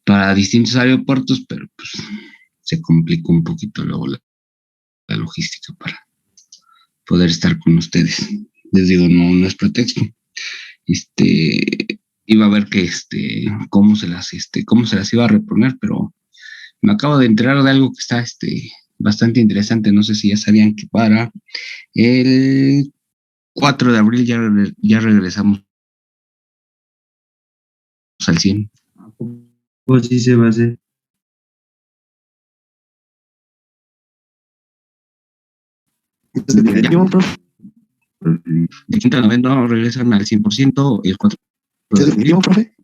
para distintos aeropuertos, pero pues se complicó un poquito luego la logística para poder estar con ustedes. Les digo, no es pretexto. Iba a ver que cómo se las iba a reponer, pero me acabo de enterar de algo que está bastante interesante. No sé si ya sabían que para el 4 de abril ya regresamos al 100. Pues sí se va a hacer. De quinta a novena regresan al 100%, el 4 de abril. profe?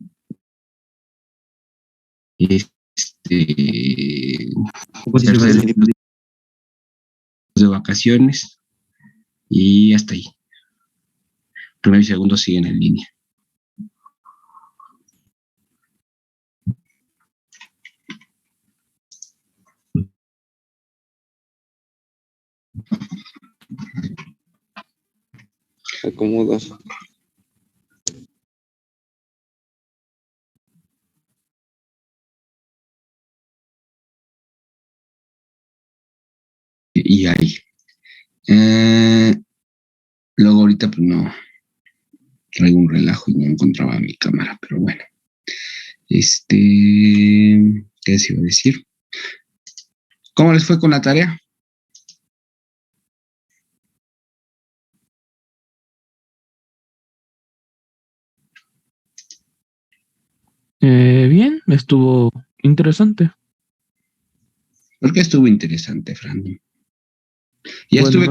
Pues sí se va a hacer. De vacaciones y hasta ahí. Primero y segundo siguen en línea. Acomodas. Y ahí. Luego ahorita pues no traigo un relajo y no encontraba mi cámara, pero bueno. ¿Qué les iba a decir? ¿Cómo les fue con la tarea? Bien, estuvo interesante. Porque estuvo interesante, Fran. Ya Bueno, estuve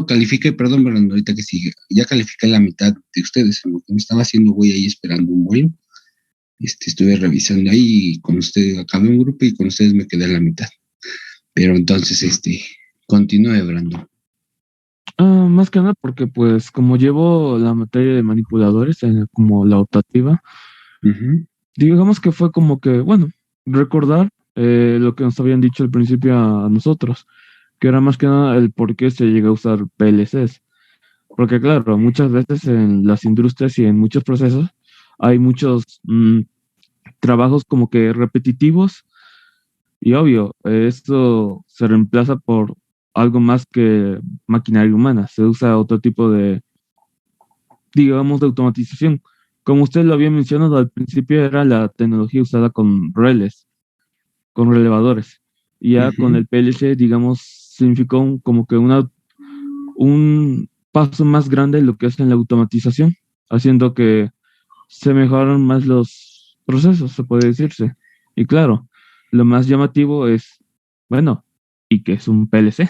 califiqué, perdón, Fernando, ahorita que sigue, ya califiqué la mitad de ustedes, en lo que me estaba haciendo, voy ahí esperando un vuelo. Estuve revisando ahí y con ustedes acabé un grupo y con ustedes me quedé en la mitad. Pero entonces, continúe, Brando. más que nada porque pues como llevo la materia de manipuladores como la optativa, digamos que fue como que, bueno, recordar lo que nos habían dicho al principio a nosotros, que era más que nada el por qué se llega a usar PLCs. Porque claro, muchas veces en las industrias y en muchos procesos hay muchos trabajos como que repetitivos y obvio, esto se reemplaza por algo más que maquinaria humana. Se usa otro tipo de, digamos, de automatización. Como usted lo había mencionado al principio, era la tecnología usada con relés, con relevadores. Y ya con el PLC, digamos, significó como que un paso más grande en lo que es en la automatización, haciendo que se mejoraron más los procesos, se puede decirse. Y claro, lo más llamativo es, bueno, ¿y qué es un PLC?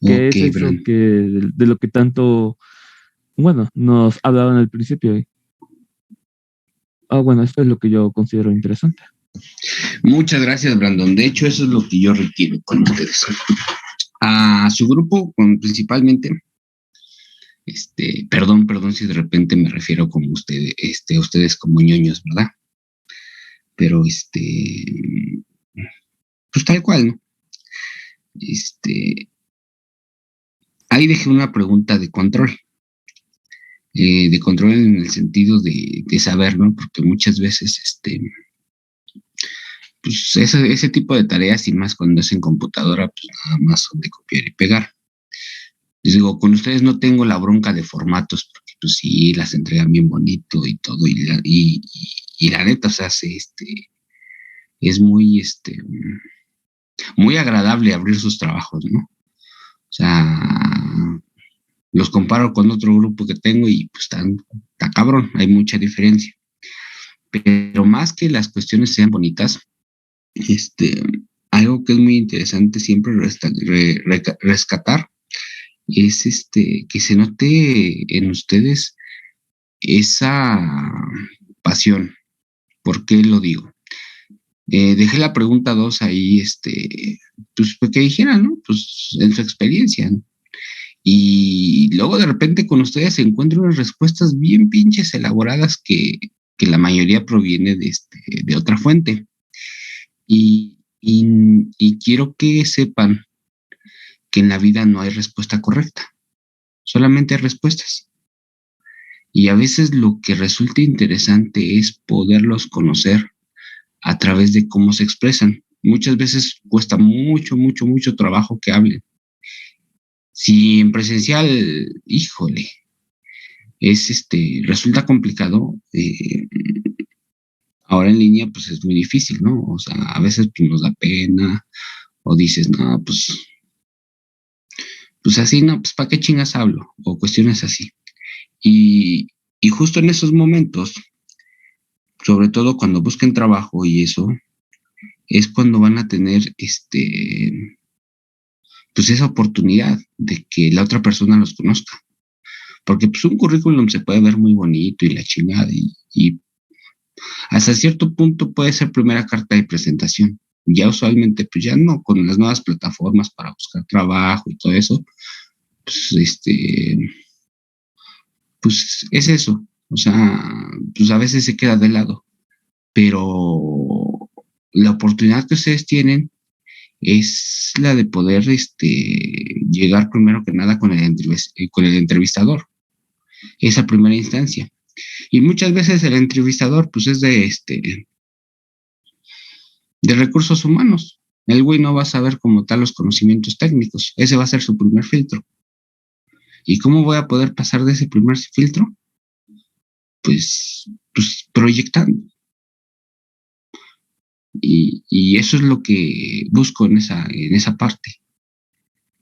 ¿Qué es eso Bran. que de lo que tanto, bueno, nos hablaban al principio? Bueno, esto es lo que yo considero interesante. Muchas gracias, Brandon. De hecho, eso es lo que yo requiero con ustedes. A su grupo, principalmente, perdón si de repente me refiero como ustedes como ñoños, ¿verdad? Pero pues tal cual, ¿no? Ahí dejé una pregunta de control. De control en el sentido de saber, ¿no? Porque muchas veces, pues ese tipo de tareas y más cuando es en computadora, pues nada más son de copiar y pegar. Les digo, con ustedes no tengo la bronca de formatos, porque pues sí, las entregan bien bonito y todo, y la neta, o sea, es muy agradable abrir sus trabajos, ¿no? O sea, los comparo con otro grupo que tengo y pues está cabrón, hay mucha diferencia. Pero más que las cuestiones sean bonitas, algo que es muy interesante siempre rescatar es que se note en ustedes esa pasión. ¿Por qué lo digo? Dejé la pregunta 2 ahí, pues que dijeran, ¿no? Pues en su experiencia, ¿no? Y luego de repente con ustedes se encuentran unas respuestas bien pinches elaboradas que la mayoría proviene de otra fuente. Y quiero que sepan que en la vida no hay respuesta correcta, solamente hay respuestas. Y a veces lo que resulta interesante es poderlos conocer a través de cómo se expresan. Muchas veces cuesta mucho, mucho, mucho trabajo que hablen. Si en presencial, híjole, resulta complicado, ahora en línea pues es muy difícil, ¿no? O sea, a veces pues, nos da pena o dices, no, pues así, no, pues ¿para qué chingas hablo? O cuestiones así. Y, y justo en esos momentos, sobre todo cuando busquen trabajo y eso, es cuando van a tener pues esa oportunidad de que la otra persona los conozca. Porque pues un currículum se puede ver muy bonito y la chingada y hasta cierto punto puede ser primera carta de presentación. Ya usualmente pues ya no, con las nuevas plataformas para buscar trabajo y todo eso, pues pues es eso. O sea, pues a veces se queda de lado, pero la oportunidad que ustedes tienen es la de poder llegar primero que nada con el entrevistador, esa primera instancia. Y muchas veces el entrevistador pues es de recursos humanos. El güey no va a saber como tal los conocimientos técnicos, ese va a ser su primer filtro. ¿Y cómo voy a poder pasar de ese primer filtro? Pues proyectando. Y eso es lo que busco en esa parte.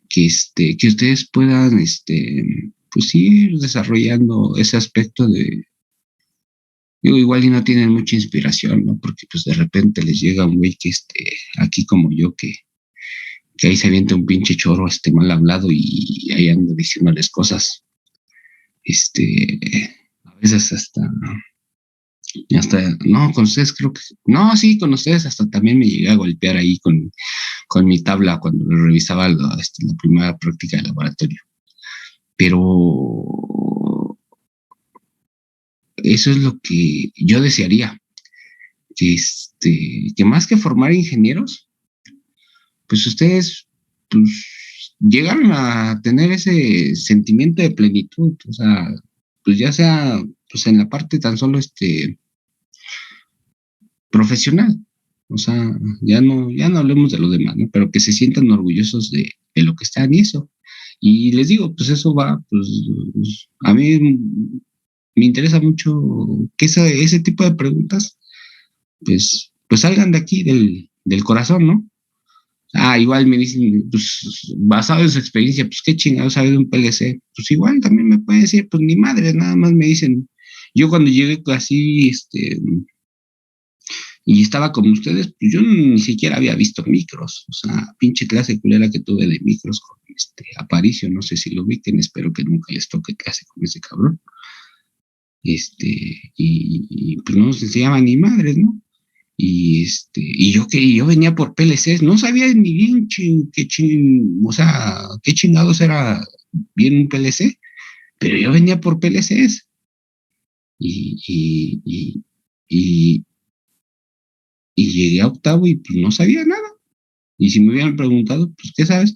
Que ustedes puedan pues ir desarrollando ese aspecto de, digo, igual y no tienen mucha inspiración, ¿no? Porque pues de repente les llega un güey que aquí como yo, que ahí se avienta un pinche choro mal hablado y ahí anda diciéndoles cosas. A veces hasta, no, con ustedes creo que, no, sí, con ustedes hasta también me llegué a golpear ahí con mi tabla cuando revisaba la primera práctica de laboratorio. Pero eso es lo que yo desearía, que más que formar ingenieros, pues ustedes pues, llegaron a tener ese sentimiento de plenitud, o sea, pues ya sea pues en la parte tan solo profesional, o sea, ya no hablemos de lo demás, ¿no? Pero que se sientan orgullosos de lo que están y eso. Y les digo, pues eso va, pues a mí me interesa mucho que ese tipo de preguntas, pues salgan de aquí, del corazón, ¿no? Igual me dicen, pues basado en su experiencia, pues qué chingado sabe de un PLC. Pues igual también me pueden decir, pues ni madre, nada más me dicen. Yo cuando llegué así, y estaba como ustedes, pues yo ni siquiera había visto micros. O sea, pinche clase culera que tuve de micros con Aparicio, no sé si lo ubiquen, espero que nunca les toque clase con ese cabrón. Y pues no nos enseñaban ni madres, ¿no? Y yo venía por PLCs, no sabía ni bien o sea, qué chingados era bien un PLC, pero yo venía por PLCs y, y, y, y, y llegué a octavo y pues no sabía nada. Y si me hubieran preguntado, pues, ¿qué sabes?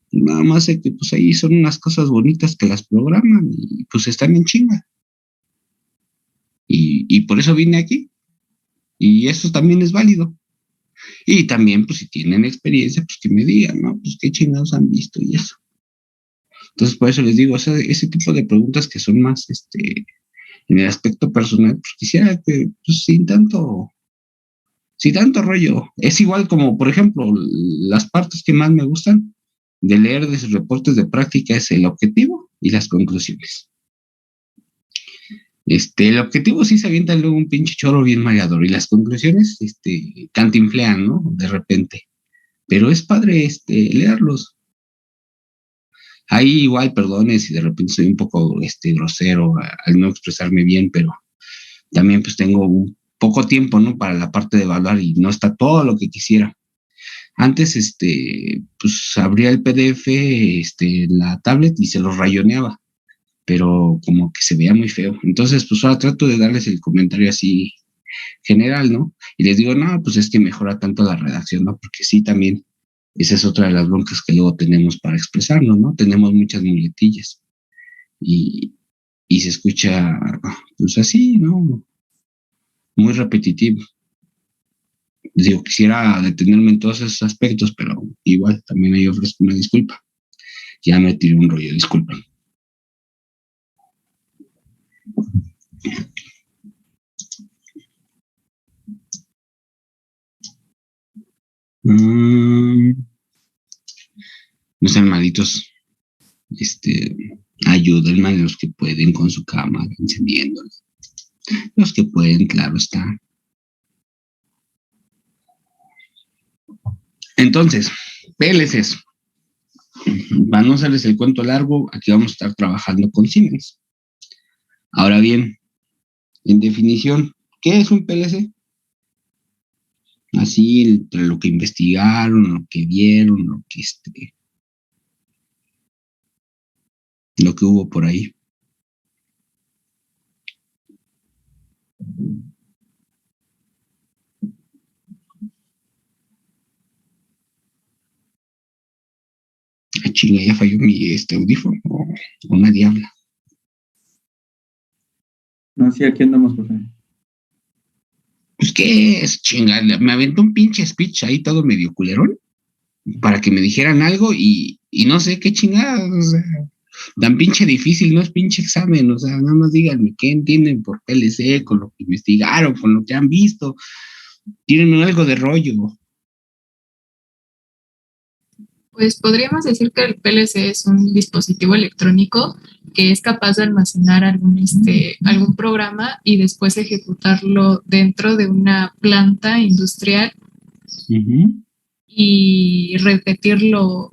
Pues, nada más sé que pues ahí son unas cosas bonitas que las programan y pues están en chinga. Y por eso vine aquí. Y eso también es válido. Y también, pues, si tienen experiencia, pues que me digan, ¿no? Pues qué chingados han visto y eso. Entonces, por eso les digo, o sea, ese tipo de preguntas que son más, en el aspecto personal, pues quisiera que, pues, sin tanto rollo. Es igual como, por ejemplo, las partes que más me gustan de leer de sus reportes de práctica es el objetivo y las conclusiones. El objetivo sí se avienta luego un pinche choro bien mareador y las conclusiones, cantinflean, ¿no? De repente. Pero es padre, leerlos. Ahí igual, perdone si de repente soy un poco, grosero al no expresarme bien, pero también pues tengo un poco tiempo, ¿no? Para la parte de evaluar y no está todo lo que quisiera. Antes, pues abría el PDF, en la tablet y se los rayoneaba, pero como que se veía muy feo. Entonces, pues ahora trato de darles el comentario así general, ¿no? Y les digo, no, pues es que mejora tanto la redacción, ¿no? Porque sí, también esa es otra de las broncas que luego tenemos para expresarnos, ¿no? Tenemos muchas muletillas. Y y se escucha, pues así, ¿no? Muy repetitivo. Digo, quisiera detenerme en todos esos aspectos, pero igual también ahí ofrezco una disculpa. Ya me tiré un rollo, disculpen. No sean malditos. Ayúdenme a los que pueden con su cámara, encendiéndola. Los que pueden, claro está. Entonces, PLCs. Para no hacerles el cuento largo, aquí vamos a estar trabajando con Siemens. Ahora bien, en definición, ¿qué es un PLC? Así, entre lo que investigaron, lo que vieron, lo que hubo por ahí. Chinga, ya falló mi audífono o nadie habla. No, sí, aquí andamos, profe. Pues qué es, chinga, me aventó un pinche speech ahí todo medio culerón para que me dijeran algo y no sé qué chingados, o sea, tan pinche difícil, no es pinche examen, o sea, nada más díganme qué entienden por PLC, con lo que investigaron, con lo que han visto, tienen algo de rollo. Pues podríamos decir que el PLC es un dispositivo electrónico que es capaz de almacenar algún programa y después ejecutarlo dentro de una planta industrial y repetirlo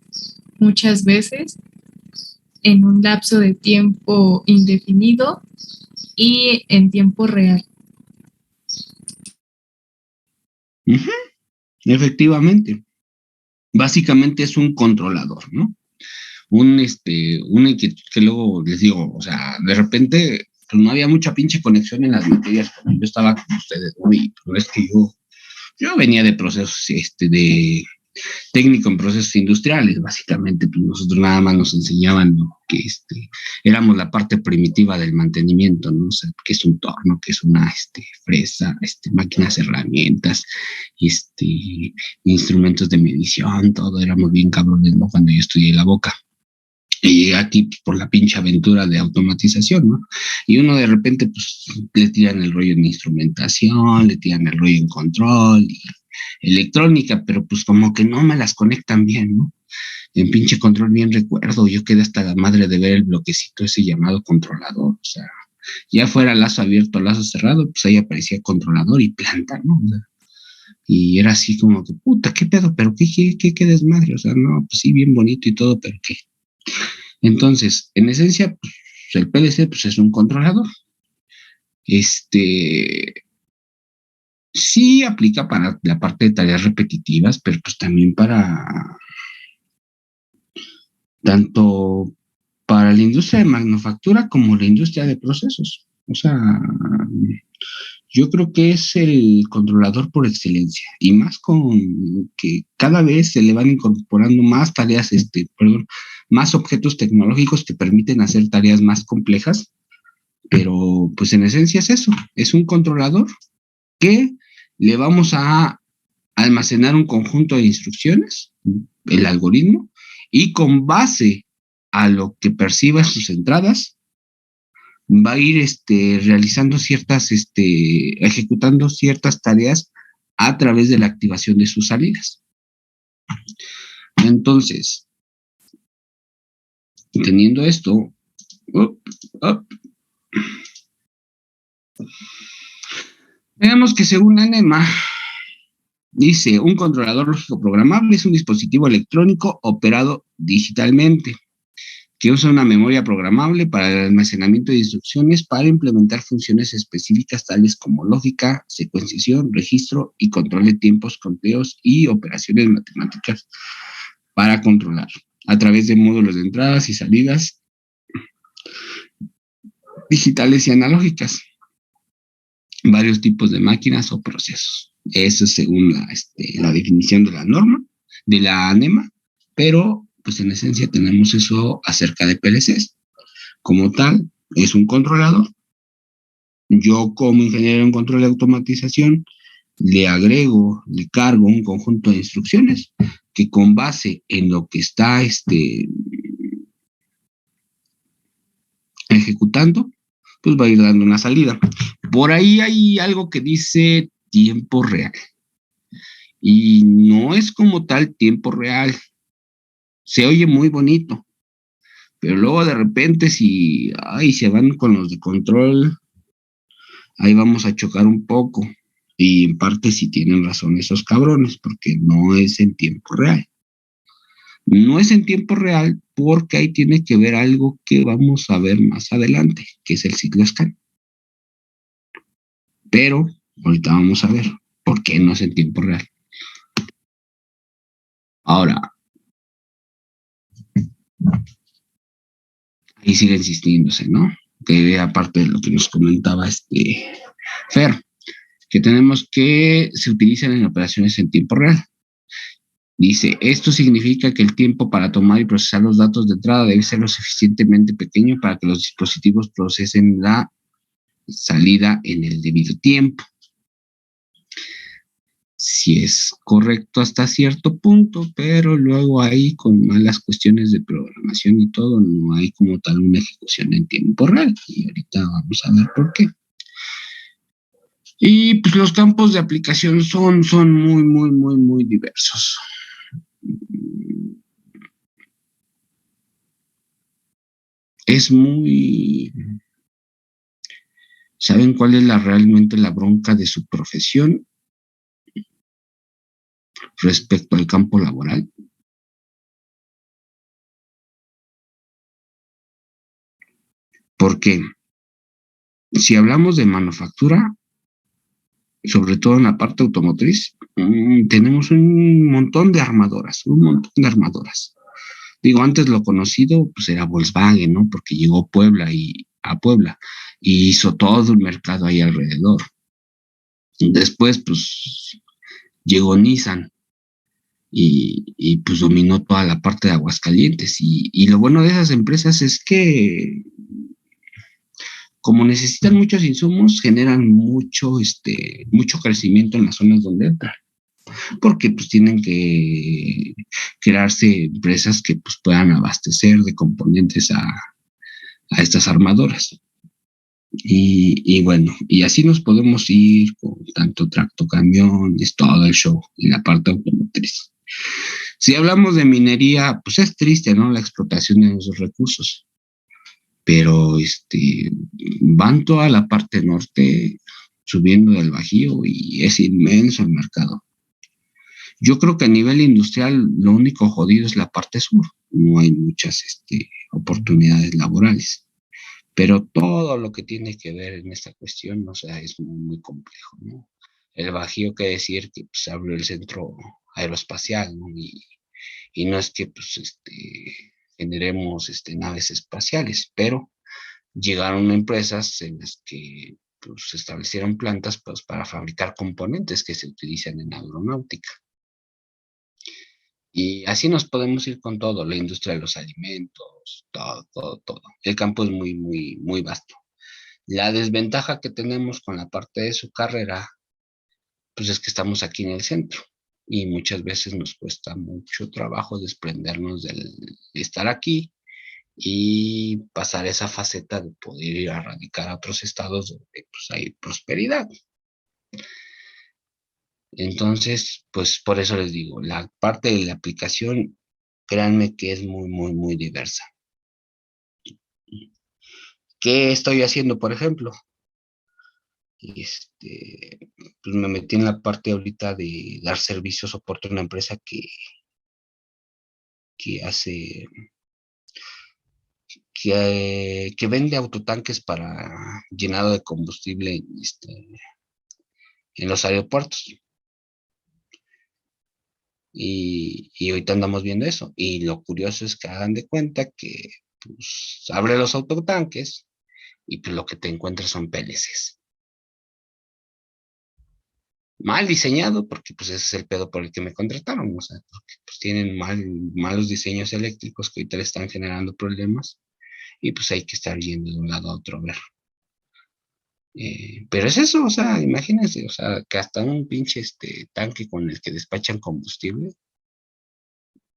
muchas veces en un lapso de tiempo indefinido y en tiempo real. Efectivamente. Básicamente es un controlador, ¿no? Una inquietud que luego les digo, o sea, de repente pues no había mucha pinche conexión en las materias cuando yo estaba con ustedes, ¿no? Y pues es que yo venía de procesos, de técnico en procesos industriales, básicamente, pues nosotros nada más nos enseñaban, ¿no? Que éramos la parte primitiva del mantenimiento, ¿no? O sea, que es un torno, que es una fresa, máquinas, herramientas, instrumentos de medición, todo, éramos bien cabrones, ¿no? Cuando yo estudié la Boca. Y llegué aquí pues, por la pinche aventura de automatización, ¿no? Y uno de repente, pues, le tiran el rollo en instrumentación, le tiran el rollo en control y electrónica, pero pues como que no me las conectan bien, ¿no? En pinche control bien recuerdo, yo quedé hasta la madre de ver el bloquecito ese llamado controlador, o sea, ya fuera lazo abierto, lazo cerrado, pues ahí aparecía controlador y planta, ¿no? O sea, y era así como que, puta, ¿qué pedo? ¿Pero qué desmadre? O sea, no, pues sí, bien bonito y todo, pero ¿qué? Entonces, en esencia, pues, el PLC pues, es un controlador. Sí aplica para la parte de tareas repetitivas, pero pues también tanto para la industria de manufactura como la industria de procesos. O sea, yo creo que es el controlador por excelencia y más con que cada vez se le van incorporando más tareas, más objetos tecnológicos que permiten hacer tareas más complejas, pero pues en esencia es eso, es un controlador que le vamos a almacenar un conjunto de instrucciones, el algoritmo, y con base a lo que perciba sus entradas, va a ir realizando ejecutando ciertas tareas a través de la activación de sus salidas. Entonces, teniendo esto, veamos que según ANEMA, dice, un controlador lógico programable es un dispositivo electrónico operado digitalmente que usa una memoria programable para el almacenamiento de instrucciones para implementar funciones específicas tales como lógica, secuenciación, registro y control de tiempos, conteos y operaciones matemáticas para controlar a través de módulos de entradas y salidas digitales y analógicas, varios tipos de máquinas o procesos. Eso es según la definición de la norma, de la ANEMA, pero pues en esencia tenemos eso acerca de PLCs. Como tal, es un controlador. Yo como ingeniero en control de automatización le cargo un conjunto de instrucciones que con base en lo que está ejecutando, pues va a ir dando una salida. Por ahí hay algo que dice tiempo real. Y no es como tal tiempo real. Se oye muy bonito. Pero luego de repente si se van con los de control, ahí vamos a chocar un poco. Y en parte sí tienen razón esos cabrones, porque no es en tiempo real. No es en tiempo real porque ahí tiene que ver algo que vamos a ver más adelante, que es el ciclo scan. Pero ahorita vamos a ver por qué no es en tiempo real. Ahora, ahí sigue insistiéndose, ¿no? Que aparte de lo que nos comentaba Fer, que tenemos que se utilizan en operaciones en tiempo real. Dice, esto significa que el tiempo para tomar y procesar los datos de entrada debe ser lo suficientemente pequeño para que los dispositivos procesen la salida en el debido tiempo. Si es correcto hasta cierto punto, pero luego ahí con malas cuestiones de programación y todo, no hay como tal una ejecución en tiempo real. Y ahorita vamos a ver por qué. Y pues los campos de aplicación son muy, muy, muy, muy diversos. Es muy... ¿Saben cuál es realmente la bronca de su profesión respecto al campo laboral? Porque si hablamos de manufactura, sobre todo en la parte automotriz, tenemos un montón de armadoras. Digo, antes lo conocido pues era Volkswagen, ¿no? Porque llegó a Puebla y hizo todo el mercado ahí alrededor. Después, pues, llegó Nissan y pues dominó toda la parte de Aguascalientes. Y lo bueno de esas empresas es que como necesitan muchos insumos, generan mucho crecimiento en las zonas donde entran. Porque pues tienen que crearse empresas que pues puedan abastecer de componentes a estas armadoras. Y bueno, y así nos podemos ir con tanto tractocamiones, todo el show en la parte automotriz. Si hablamos de minería, pues es triste, ¿no? La explotación de esos recursos. Pero van toda la parte norte subiendo del Bajío y es inmenso el mercado. Yo creo que a nivel industrial lo único jodido es la parte sur. No hay muchas oportunidades laborales. Pero todo lo que tiene que ver en esta cuestión, o sea, es muy, muy complejo, ¿no? El Bajío, que decir que pues, abrió el centro aeroespacial, ¿no? Y no es que pues generemos naves espaciales, pero llegaron empresas en las que pues, se establecieron plantas pues, para fabricar componentes que se utilizan en aeronáutica. Y así nos podemos ir con todo, la industria de los alimentos, todo. El campo es muy, muy, muy vasto. La desventaja que tenemos con la parte de su carrera, pues es que estamos aquí en el centro y muchas veces nos cuesta mucho trabajo desprendernos de estar aquí y pasar esa faceta de poder ir a radicar a otros estados donde pues, hay prosperidad. Entonces, pues por eso les digo, la parte de la aplicación, créanme que es muy, muy, muy diversa. ¿Qué estoy haciendo, por ejemplo? Pues me metí en la parte ahorita de dar servicio, soporte a una empresa que hace, que vende autotanques para llenado de combustible en los aeropuertos. Y ahorita andamos viendo eso. Y lo curioso es que hagan de cuenta que pues, abre los autotanques y pues lo que te encuentras son PLCs. Mal diseñado, porque pues ese es el pedo por el que me contrataron, o sea, porque pues tienen malos diseños eléctricos que ahorita le están generando problemas y pues hay que estar yendo de un lado a otro a ver. Pero es eso, o sea, imagínense, o sea, que hasta un pinche tanque con el que despachan combustible,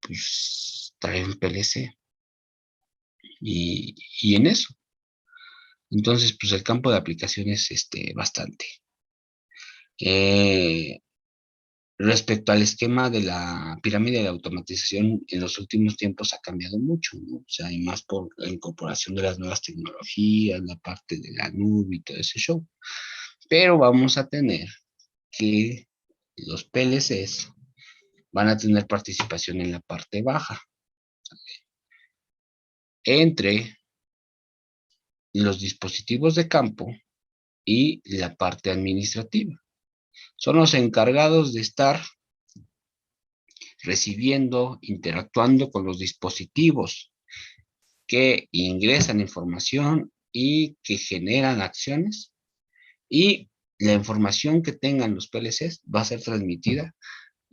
pues trae un PLC y en eso. Entonces, pues el campo de aplicación es bastante. Respecto al esquema de la pirámide de automatización, en los últimos tiempos ha cambiado mucho, ¿no? O sea, y más por la incorporación de las nuevas tecnologías, la parte de la nube y todo ese show. Pero vamos a tener que los PLCs van a tener participación en la parte baja, entre los dispositivos de campo y la parte administrativa. Son los encargados de estar recibiendo, interactuando con los dispositivos que ingresan información y que generan acciones, y la información que tengan los PLCs va a ser transmitida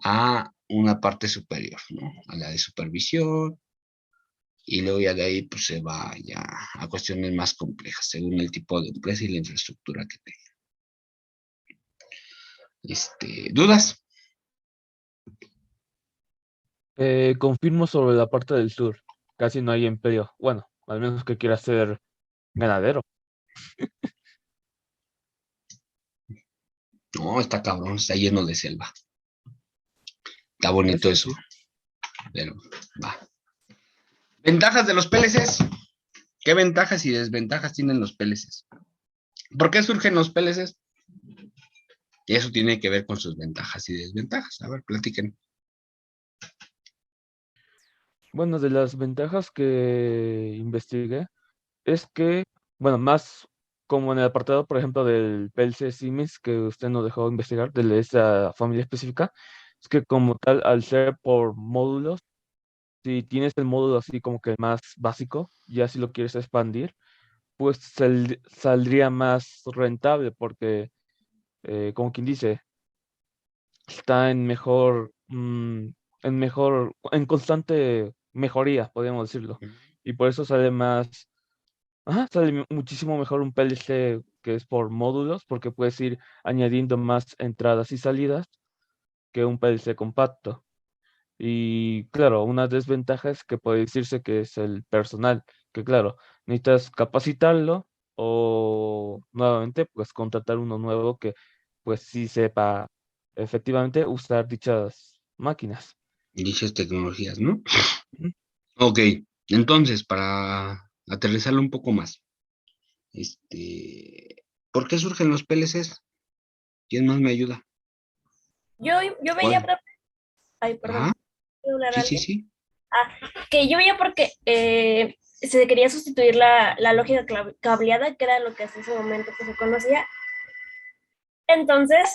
a una parte superior, ¿no? A la de supervisión, y luego ya de ahí pues se va ya a cuestiones más complejas según el tipo de empresa y la infraestructura que tenga. ¿Dudas? Confirmo sobre la parte del sur. Casi no hay empleo. Bueno, al menos que quiera ser ganadero. No, está cabrón, está lleno de selva. Está bonito eso, Sí. pero va. Ventajas de los PLCs. ¿Qué ventajas y desventajas tienen los PLCs? ¿Por qué surgen los PLCs? Y eso tiene que ver con sus ventajas y desventajas. A ver, platiquen. Bueno, de las ventajas que investigué es que, bueno, más como en el apartado, por ejemplo, del PLC Siemens que usted nos dejó investigar, de esa familia específica, es que como tal, al ser por módulos, si tienes el módulo así como que el más básico, ya si lo quieres expandir, pues saldría más rentable porque, como quien dice, está en constante mejoría, podríamos decirlo. Y por eso sale más, sale muchísimo mejor un PLC que es por módulos, porque puedes ir añadiendo más entradas y salidas que un PLC compacto. Y claro, una desventaja es que puede decirse que es el personal, que claro, necesitas capacitarlo o nuevamente pues contratar uno nuevo que pues sí sepa efectivamente usar dichas máquinas. Dichas tecnologías, ¿no? Ujú. Ok, entonces, para aterrizarlo un poco más, ¿por qué surgen los PLCs? ¿Quién más me ayuda? Yo veía, ¿Cuál? profe, ay, perdón, Ajá, ¿puedo hablar sí, a sí, alguien? sí. Que yo veía porque se quería sustituir la lógica cableada, que era lo que hasta ese momento pues, se conocía. Entonces,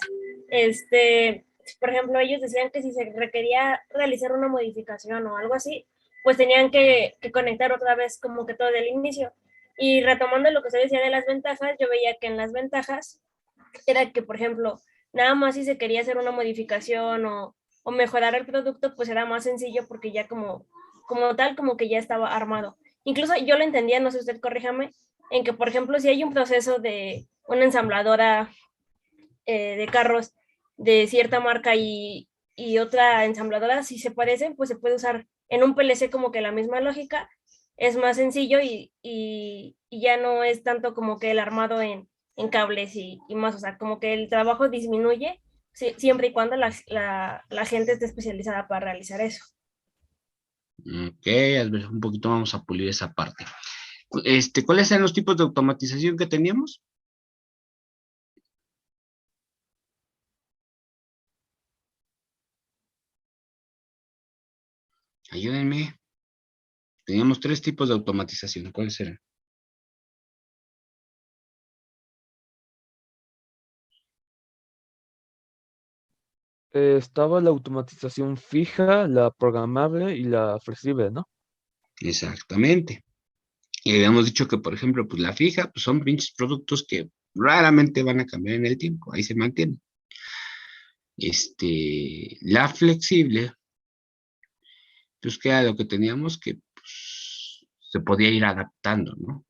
por ejemplo, ellos decían que si se requería realizar una modificación o algo así, pues tenían que conectar otra vez como que todo del inicio. Y retomando lo que se decía de las ventajas, yo veía que en las ventajas era que, por ejemplo, nada más si se quería hacer una modificación o mejorar el producto, pues era más sencillo porque ya como tal, como que ya estaba armado. Incluso yo lo entendía, no sé usted, corríjame, en que, por ejemplo, si hay un proceso de una ensambladora de carros de cierta marca y otra ensambladora, si se parecen, pues se puede usar en un PLC como que la misma lógica, es más sencillo y ya no es tanto como que el armado en cables y más, o sea, como que el trabajo disminuye siempre y cuando la gente esté especializada para realizar eso. Ok, a ver, un poquito vamos a pulir esa parte. ¿Cuáles eran los tipos de automatización que teníamos? Ayúdenme. Teníamos 3 tipos de automatización. ¿Cuáles eran? Estaba la automatización fija, la programable y la flexible, ¿no? Exactamente. Y habíamos dicho que, por ejemplo, pues la fija, pues son pinches productos que raramente van a cambiar en el tiempo. Ahí se mantienen. La flexible, pues que era lo que teníamos que, pues, se podía ir adaptando, ¿no?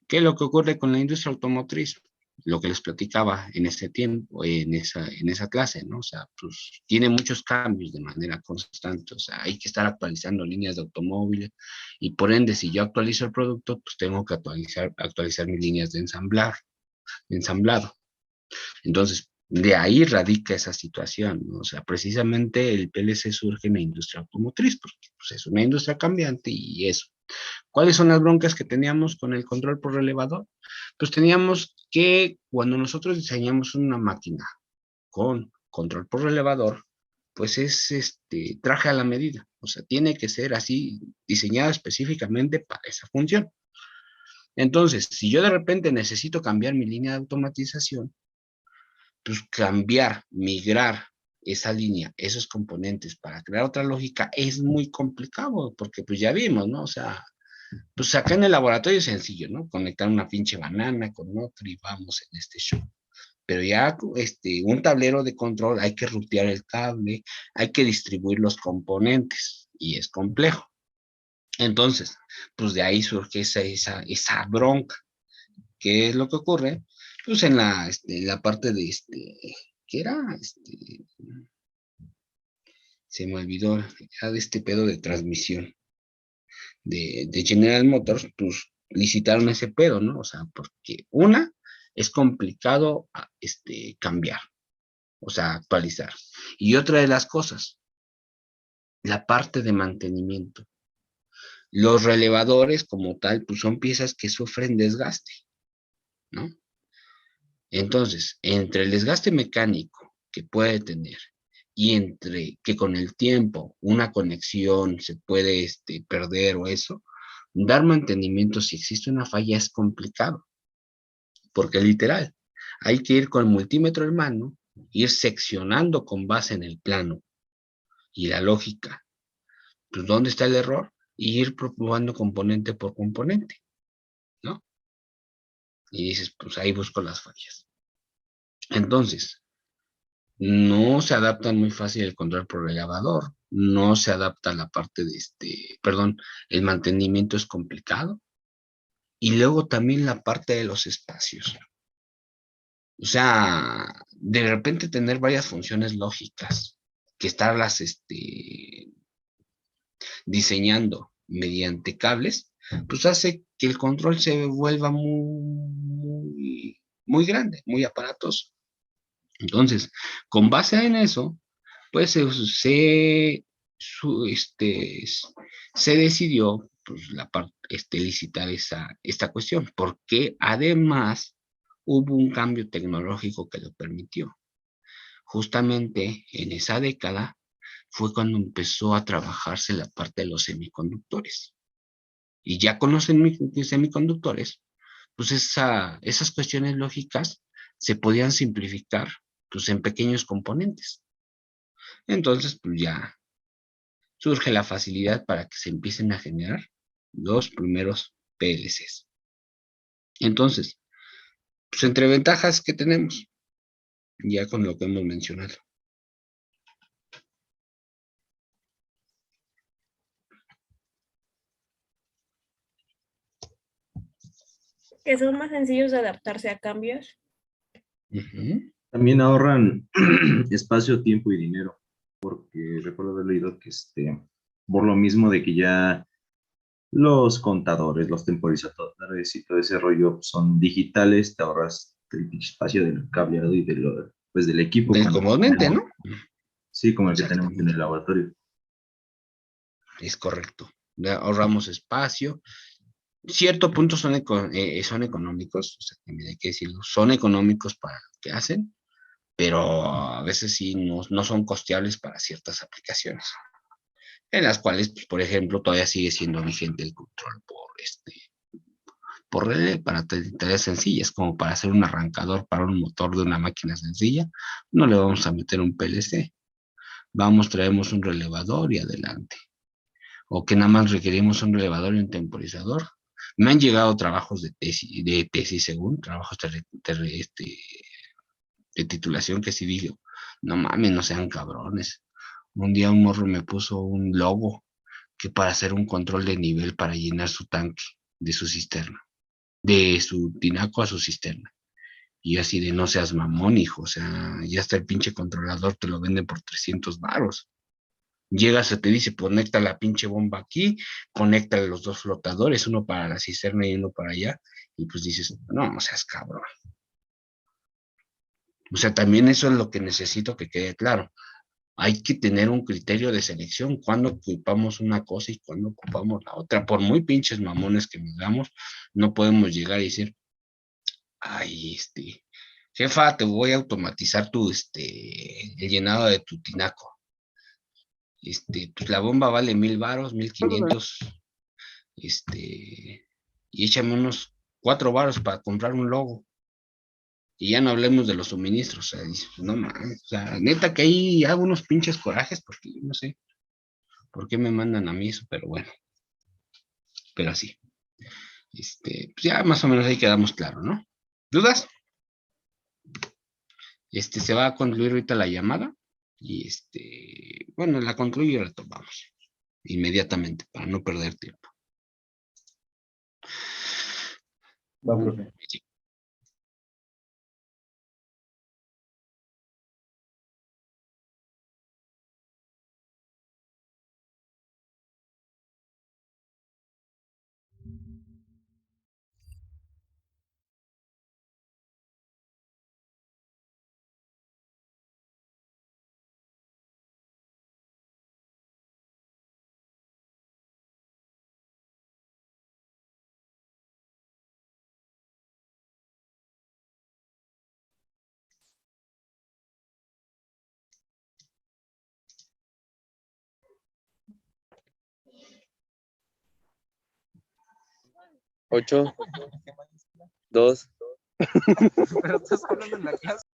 ¿Qué es lo que ocurre con la industria automotriz? Lo que les platicaba en ese tiempo, en esa clase, ¿no? O sea, pues tiene muchos cambios de manera constante, o sea, hay que estar actualizando líneas de automóviles y por ende, si yo actualizo el producto, pues tengo que actualizar mis líneas de ensamblado. Entonces, de ahí radica esa situación, ¿no? O sea, precisamente el PLC surge en la industria automotriz, porque pues, es una industria cambiante y eso. ¿Cuáles son las broncas que teníamos con el control por relevador? Pues teníamos que cuando nosotros diseñamos una máquina con control por relevador, pues es traje a la medida, o sea, tiene que ser así diseñada específicamente para esa función. Entonces, si yo de repente necesito cambiar mi línea de automatización, pues cambiar, migrar esa línea, esos componentes para crear otra lógica es muy complicado, porque pues ya vimos, ¿no? O sea, pues acá en el laboratorio es sencillo, ¿no? Conectar una pinche banana con otra y vamos en este show. Pero ya un tablero de control hay que rutear el cable, hay que distribuir los componentes y es complejo. Entonces, pues de ahí surge esa bronca. ¿Qué es lo que ocurre? Pues en la parte de ¿qué era? Se me olvidó, era de este pedo de transmisión de General Motors, pues licitaron ese pedo, ¿no? O sea, porque una, es complicado cambiar, o sea, actualizar. Y otra de las cosas, la parte de mantenimiento. Los relevadores como tal, pues son piezas que sufren desgaste, ¿no? Entonces, entre el desgaste mecánico que puede tener y entre que con el tiempo una conexión se puede perder o eso, dar mantenimiento si existe una falla es complicado, porque literal, hay que ir con el multímetro en mano, ir seccionando con base en el plano y la lógica, pues dónde está el error, y ir probando componente por componente, ¿no? Y dices, pues ahí busco las fallas. Entonces, no se adaptan muy fácil el control por relevador, no se adapta la parte de el mantenimiento es complicado, y luego también la parte de los espacios. O sea, de repente tener varias funciones lógicas, que estarlas diseñando mediante cables, pues hace que el control se vuelva muy grande, muy aparatoso. Entonces, con base en eso, pues se decidió pues, licitar esta cuestión, porque además hubo un cambio tecnológico que lo permitió. Justamente en esa década fue cuando empezó a trabajarse la parte de los semiconductores. Y ya con los semiconductores, pues esas cuestiones lógicas se podían simplificar pues, en pequeños componentes. Entonces, pues ya surge la facilidad para que se empiecen a generar los primeros PLCs. Entonces, pues entre ventajas que tenemos, ya con lo que hemos mencionado. Que son más sencillos de adaptarse a cambios. También ahorran espacio, tiempo y dinero, porque recuerdo haber leído que por lo mismo de que ya los contadores, los temporizadores y todo ese rollo son digitales, te ahorras el espacio del cableado y del equipo. Del componente, ¿no? Sí, como el que tenemos en el laboratorio. Es correcto. Ahorramos espacio. Cierto punto son económicos, o sea, hay que decirlo, son económicos para lo que hacen, pero a veces sí no son costeables para ciertas aplicaciones, en las cuales, pues, por ejemplo, todavía sigue siendo vigente el control por relé para tareas sencillas, como para hacer un arrancador para un motor de una máquina sencilla, no le vamos a meter un PLC, traemos un relevador y adelante. O que nada más requerimos un relevador y un temporizador. Me han llegado trabajos de tesis según, trabajos de titulación que sí digo, no mames, no sean cabrones. Un día un morro me puso un logo que para hacer un control de nivel para llenar su tanque de su cisterna, de su tinaco a su cisterna. Y así de no seas mamón, hijo, o sea, ya está el pinche controlador, te lo venden por 300 varos. Llegas y te dice, conecta la pinche bomba aquí, conecta los dos flotadores, uno para la cisterna y uno para allá, y pues dices, no, no seas cabrón. O sea, también eso es lo que necesito que quede claro. Hay que tener un criterio de selección cuando ocupamos una cosa y cuando ocupamos la otra. Por muy pinches mamones que nos damos, no podemos llegar y decir, ay, jefa, te voy a automatizar el llenado de tu tinaco. Pues la bomba vale 1,000 varos, 1,500, y échame unos 4 varos para comprar un logo. Y ya no hablemos de los suministros, o sea, dices, pues, no mames, o sea, neta que ahí hago unos pinches corajes porque yo no sé por qué me mandan a mí eso, pero bueno, pero así. Pues ya más o menos ahí quedamos claro, ¿no? ¿Dudas? Se va a concluir ahorita la llamada y bueno, la concluyo y retomamos inmediatamente para no perder tiempo. Va, profe. Sí. Ocho, 2. Pero estás hablando en la clase.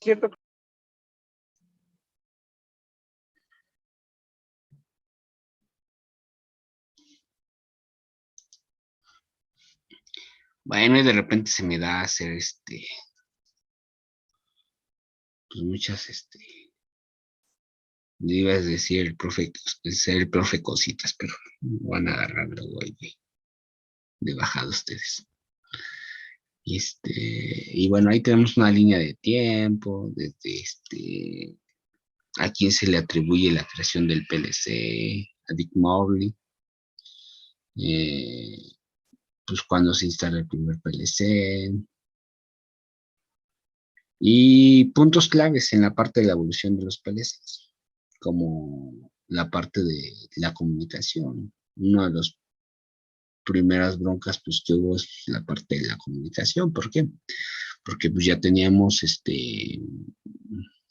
Cierto. Bueno, y de repente se me da hacer pues muchas, iba a decir ser el profe cositas, pero van a agarrar luego ahí de bajada ustedes. Y bueno, ahí tenemos una línea de tiempo, desde a quién se le atribuye la creación del PLC, a Dick Morley, pues cuando se instala el primer PLC, y puntos claves en la parte de la evolución de los PLCs, como la parte de la comunicación. Una de las primeras broncas pues, que hubo es la parte de la comunicación. ¿Por qué? Porque pues ya teníamos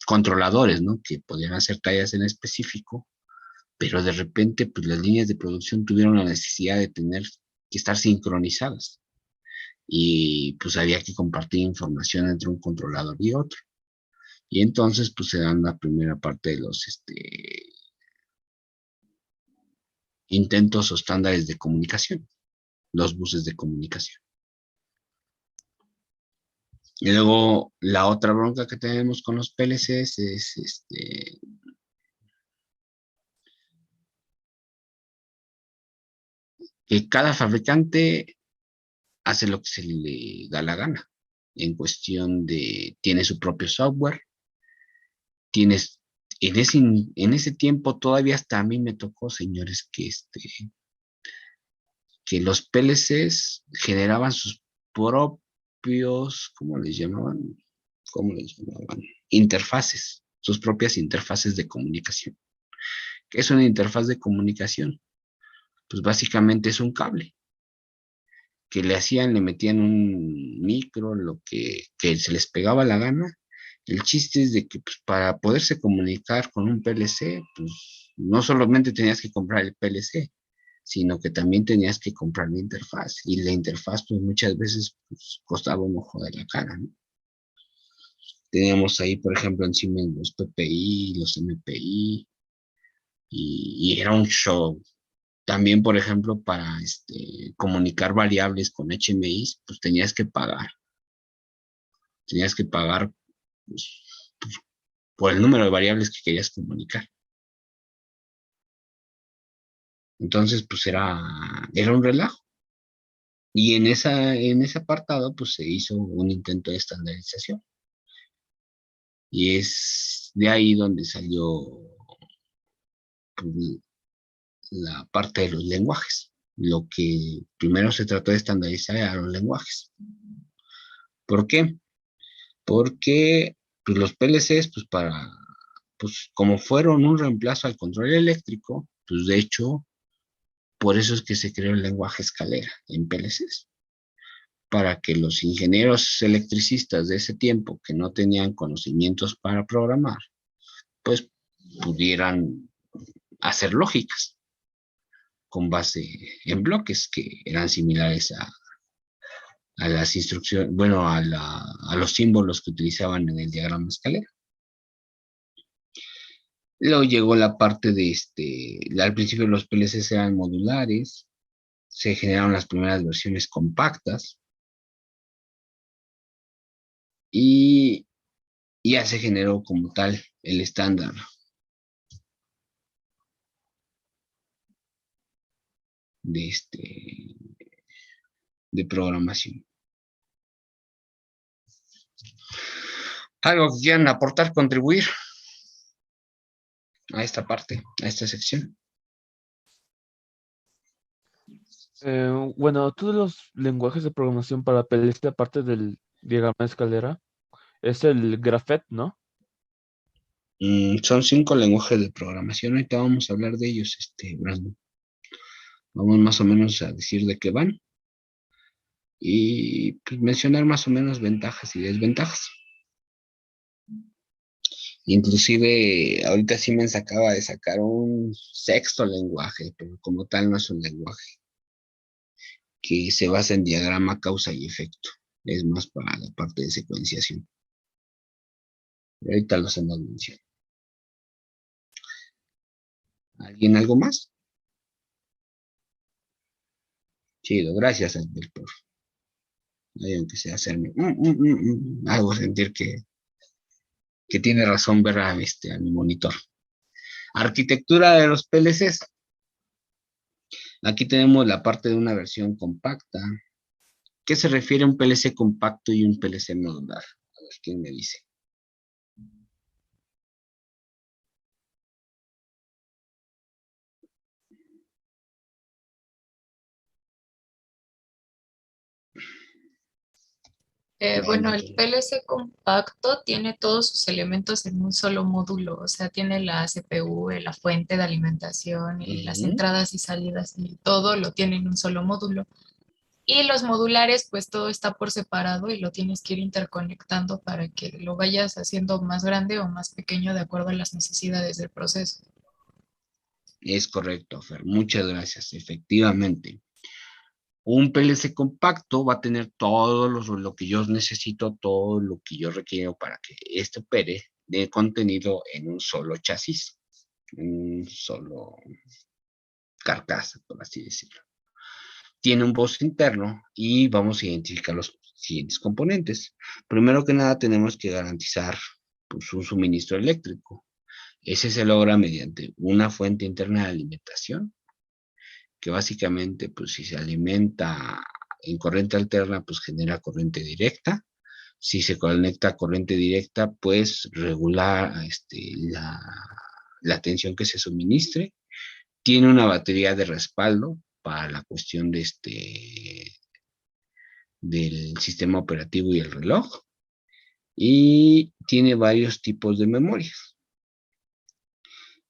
controladores, ¿no? Que podían hacer tareas en específico, pero de repente pues las líneas de producción tuvieron la necesidad de tener que estar sincronizadas y pues había que compartir información entre un controlador y otro. Y entonces pues se dan la primera parte de los intentos o estándares de comunicación, los buses de comunicación. Y luego la otra bronca que tenemos con los PLCs es que cada fabricante hace lo que se le da la gana en cuestión de, tiene su propio software, tienes, en ese tiempo todavía hasta a mí me tocó, señores, que que los PLCs generaban sus propios, ¿cómo les llamaban? Interfaces, sus propias interfaces de comunicación. ¿Qué es una interfaz de comunicación? Pues básicamente es un cable que le metían un micro, lo que se les pegaba la gana. El chiste es de que pues, para poderse comunicar con un PLC, pues no solamente tenías que comprar el PLC, sino que también tenías que comprar la interfaz. Y la interfaz, pues muchas veces pues, costaba un ojo de la cara, ¿no? Teníamos ahí, por ejemplo, encima los PPI, los MPI, y era un show. También, por ejemplo, para comunicar variables con HMI, pues tenías que pagar. Tenías que pagar pues, por el número de variables que querías comunicar. Entonces, pues era un relajo. Y en ese apartado, pues se hizo un intento de estandarización. Y es de ahí donde salió pues, la parte de los lenguajes. Lo que primero se trató de estandarizar eran los lenguajes. ¿Por qué? Porque pues, los PLCs, pues como fueron un reemplazo al control eléctrico, pues de hecho, por eso es que se creó el lenguaje escalera en PLCs, para que los ingenieros electricistas de ese tiempo que no tenían conocimientos para programar, pues pudieran hacer lógicas con base en bloques que eran similares a las instrucciones, bueno, a los símbolos que utilizaban en el diagrama escalera. Luego llegó la parte de al principio los PLCs eran modulares, se generaron las primeras versiones compactas y ya se generó como tal el estándar de de programación. ¿Algo que quieran aportar, contribuir a esta parte, a esta sección? Bueno, todos los lenguajes de programación para PLC, aparte del diagrama de escalera, es el Graphet, ¿no? Son 5 lenguajes de programación. Ahorita vamos a hablar de ellos, Brandon. Vamos más o menos a decir de qué van y pues, mencionar más o menos ventajas y desventajas. Inclusive ahorita Siemens acaba de sacar un 6º lenguaje, pero como tal no es un lenguaje, que se basa en diagrama causa y efecto. Es más para la parte de secuenciación. Ahorita los hemos mencionado. ¿Alguien algo más? Chido, gracias, Albert, por aunque sea hacerme algo sentir que tiene razón ver a mi monitor. Arquitectura de los PLCs. Aquí tenemos la parte de una versión compacta. ¿Qué se refiere a un PLC compacto y un PLC modular? A ver, ¿quién me dice? Bueno, el PLC compacto tiene todos sus elementos en un solo módulo, o sea, tiene la CPU, la fuente de alimentación y las entradas y salidas y todo lo tiene en un solo módulo. Y los modulares, pues todo está por separado y lo tienes que ir interconectando para que lo vayas haciendo más grande o más pequeño de acuerdo a las necesidades del proceso. Es correcto, Fer. Muchas gracias. Efectivamente. Un PLC compacto va a tener todo lo que yo necesito, todo lo que yo requiero para que opere de contenido en un solo chasis, un solo carcasa, por así decirlo. Tiene un bus interno y vamos a identificar los siguientes componentes. Primero que nada tenemos que garantizar pues, un suministro eléctrico. Ese se logra mediante una fuente interna de alimentación, que básicamente, pues si se alimenta en corriente alterna, pues genera corriente directa. Si se conecta a corriente directa, pues regular la tensión que se suministre. Tiene una batería de respaldo para la cuestión de del sistema operativo y el reloj, y tiene varios tipos de memorias.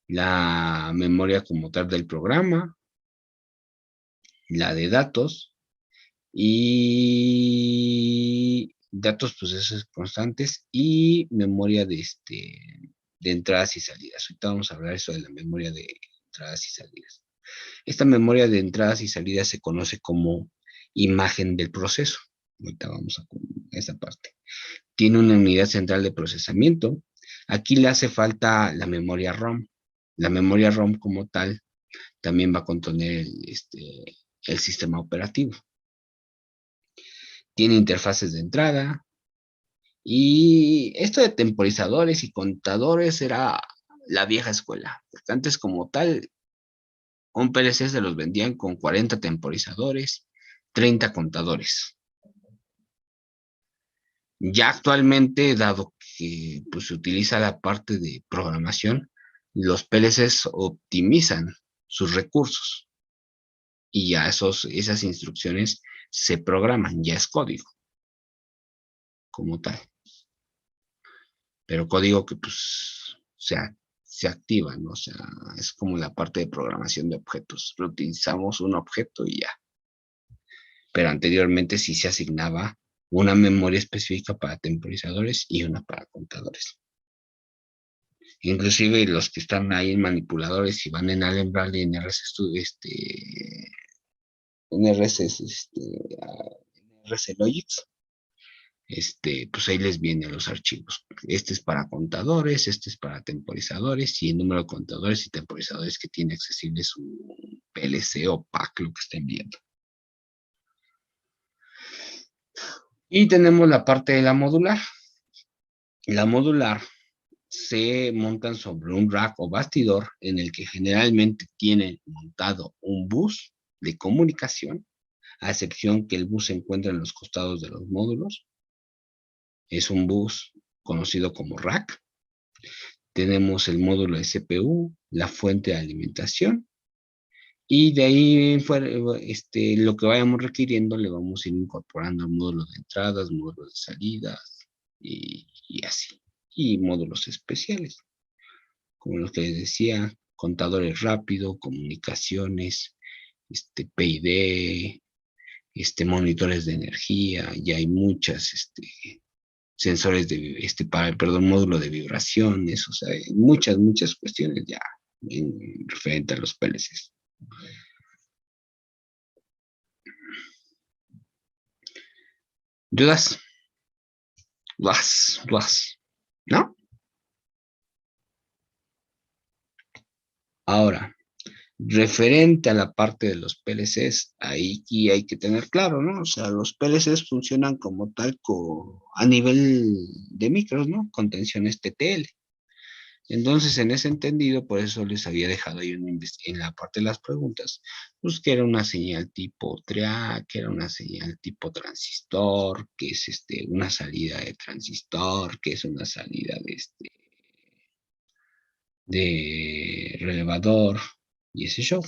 La memoria como tal del programa, la de datos, y datos procesos constantes, y memoria de entradas y salidas. Ahorita vamos a hablar eso de la memoria de entradas y salidas. Esta memoria de entradas y salidas se conoce como imagen del proceso. Ahorita vamos a esa parte. Tiene una unidad central de procesamiento. Aquí le hace falta la memoria ROM. La memoria ROM como tal también va a contener el sistema operativo. Tiene interfaces de entrada. Y esto de temporizadores y contadores era la vieja escuela. Porque antes como tal, un PLC se los vendían con 40 temporizadores, 30 contadores. Ya actualmente, dado que pues, se utiliza la parte de programación, los PLCs optimizan sus recursos y ya esas instrucciones se programan, ya es código como tal. Pero código que pues se activa, ¿no? O sea, es como la parte de programación de objetos. Reutilizamos un objeto y ya. Pero anteriormente sí se asignaba una memoria específica para temporizadores y una para contadores. Inclusive los que están ahí en manipuladores y van en Allen Bradley, en RC Logics, pues ahí les vienen los archivos. Este es para contadores, este es para temporizadores, y el número de contadores y temporizadores que tiene accesible su PLC o PAC, lo que estén viendo. Y tenemos la parte de la modular. La modular se montan sobre un rack o bastidor en el que generalmente tienen montado un bus de comunicación, a excepción que el bus se encuentra en los costados de los módulos. Es un bus conocido como rack. Tenemos el módulo de CPU, la fuente de alimentación, y de ahí fuera, lo que vayamos requiriendo le vamos a ir incorporando módulos de entradas, módulos de salidas y así. Y módulos especiales, como los que les decía, contadores rápidos, comunicaciones, PID, monitores de energía, ya hay muchas, sensores de, módulo de vibraciones, o sea, hay muchas cuestiones ya referente a los PLCs. ¿Dudas? ¿Dudas? ¿No? Ahora, referente a la parte de los PLCs, ahí hay que tener claro, ¿no? O sea, los PLCs funcionan como tal a nivel de micros, ¿no? Con tensiones TTL. Entonces, en ese entendido, por eso les había dejado ahí en la parte de las preguntas, pues que era una señal tipo TRIAC, que era una señal tipo transistor, que es una salida de transistor, que es una salida de relevador y ese show.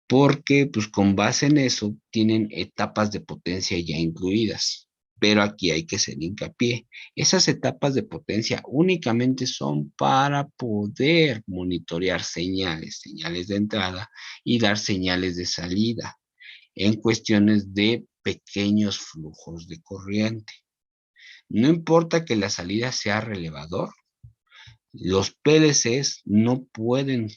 Porque, pues con base en eso, tienen etapas de potencia ya incluidas. Pero aquí hay que hacer hincapié. Esas etapas de potencia únicamente son para poder monitorear señales de entrada y dar señales de salida en cuestiones de pequeños flujos de corriente. No importa que la salida sea relevador, los PLCs no pueden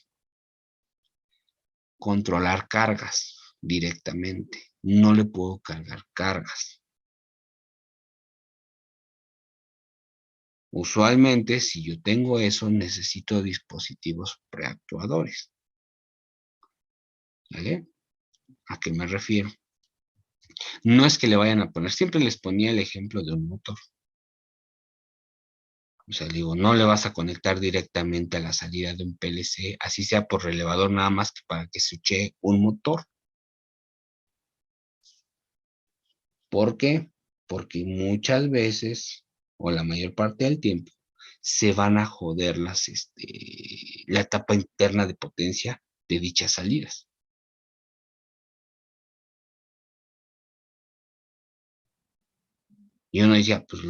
controlar cargas directamente. No le puedo cargar cargas. Usualmente, si yo tengo eso, necesito dispositivos preactuadores. ¿Vale? ¿A qué me refiero? No es que le vayan a poner, siempre les ponía el ejemplo de un motor. O sea, digo, no le vas a conectar directamente a la salida de un PLC, así sea por relevador, nada más que para que switche un motor. ¿Por qué? Porque muchas veces, o la mayor parte del tiempo, se van a joder la etapa interna de potencia de dichas salidas. Y uno decía, pues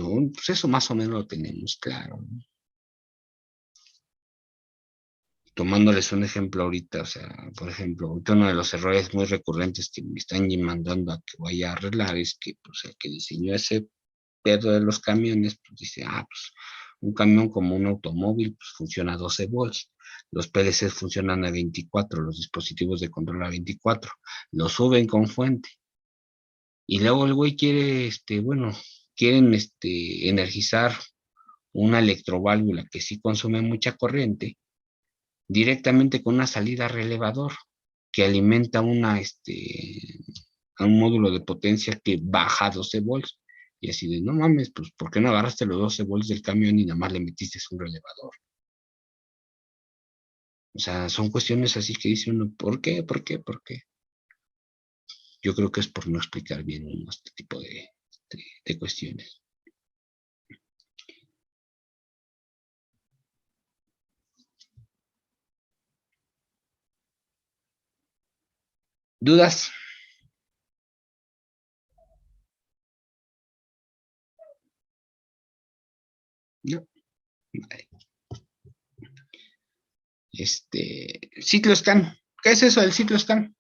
eso más o menos lo tenemos claro, ¿no? Tomándoles un ejemplo ahorita, o sea, por ejemplo, ahorita uno de los errores muy recurrentes que me están mandando a que vaya a arreglar es que pues, el que diseñó ese pedo de los camiones, pues dice, pues un camión como un automóvil, pues funciona a 12 volts. Los PLCs funcionan a 24, los dispositivos de control a 24. Lo suben con fuente. Y luego el güey quiere, quieren energizar una electroválvula que sí consume mucha corriente directamente con una salida relevador que alimenta a un módulo de potencia que baja a 12 volts. Y así de, no mames, pues, ¿por qué no agarraste los 12 volts del camión y nada más le metiste un relevador? O sea, son cuestiones así que dice uno, ¿por qué? ¿Por qué? ¿Por qué? Yo creo que es por no explicar bien este tipo de cuestiones. ¿Dudas? No. Vale. Cicloscan. ¿Qué es eso del cicloscan?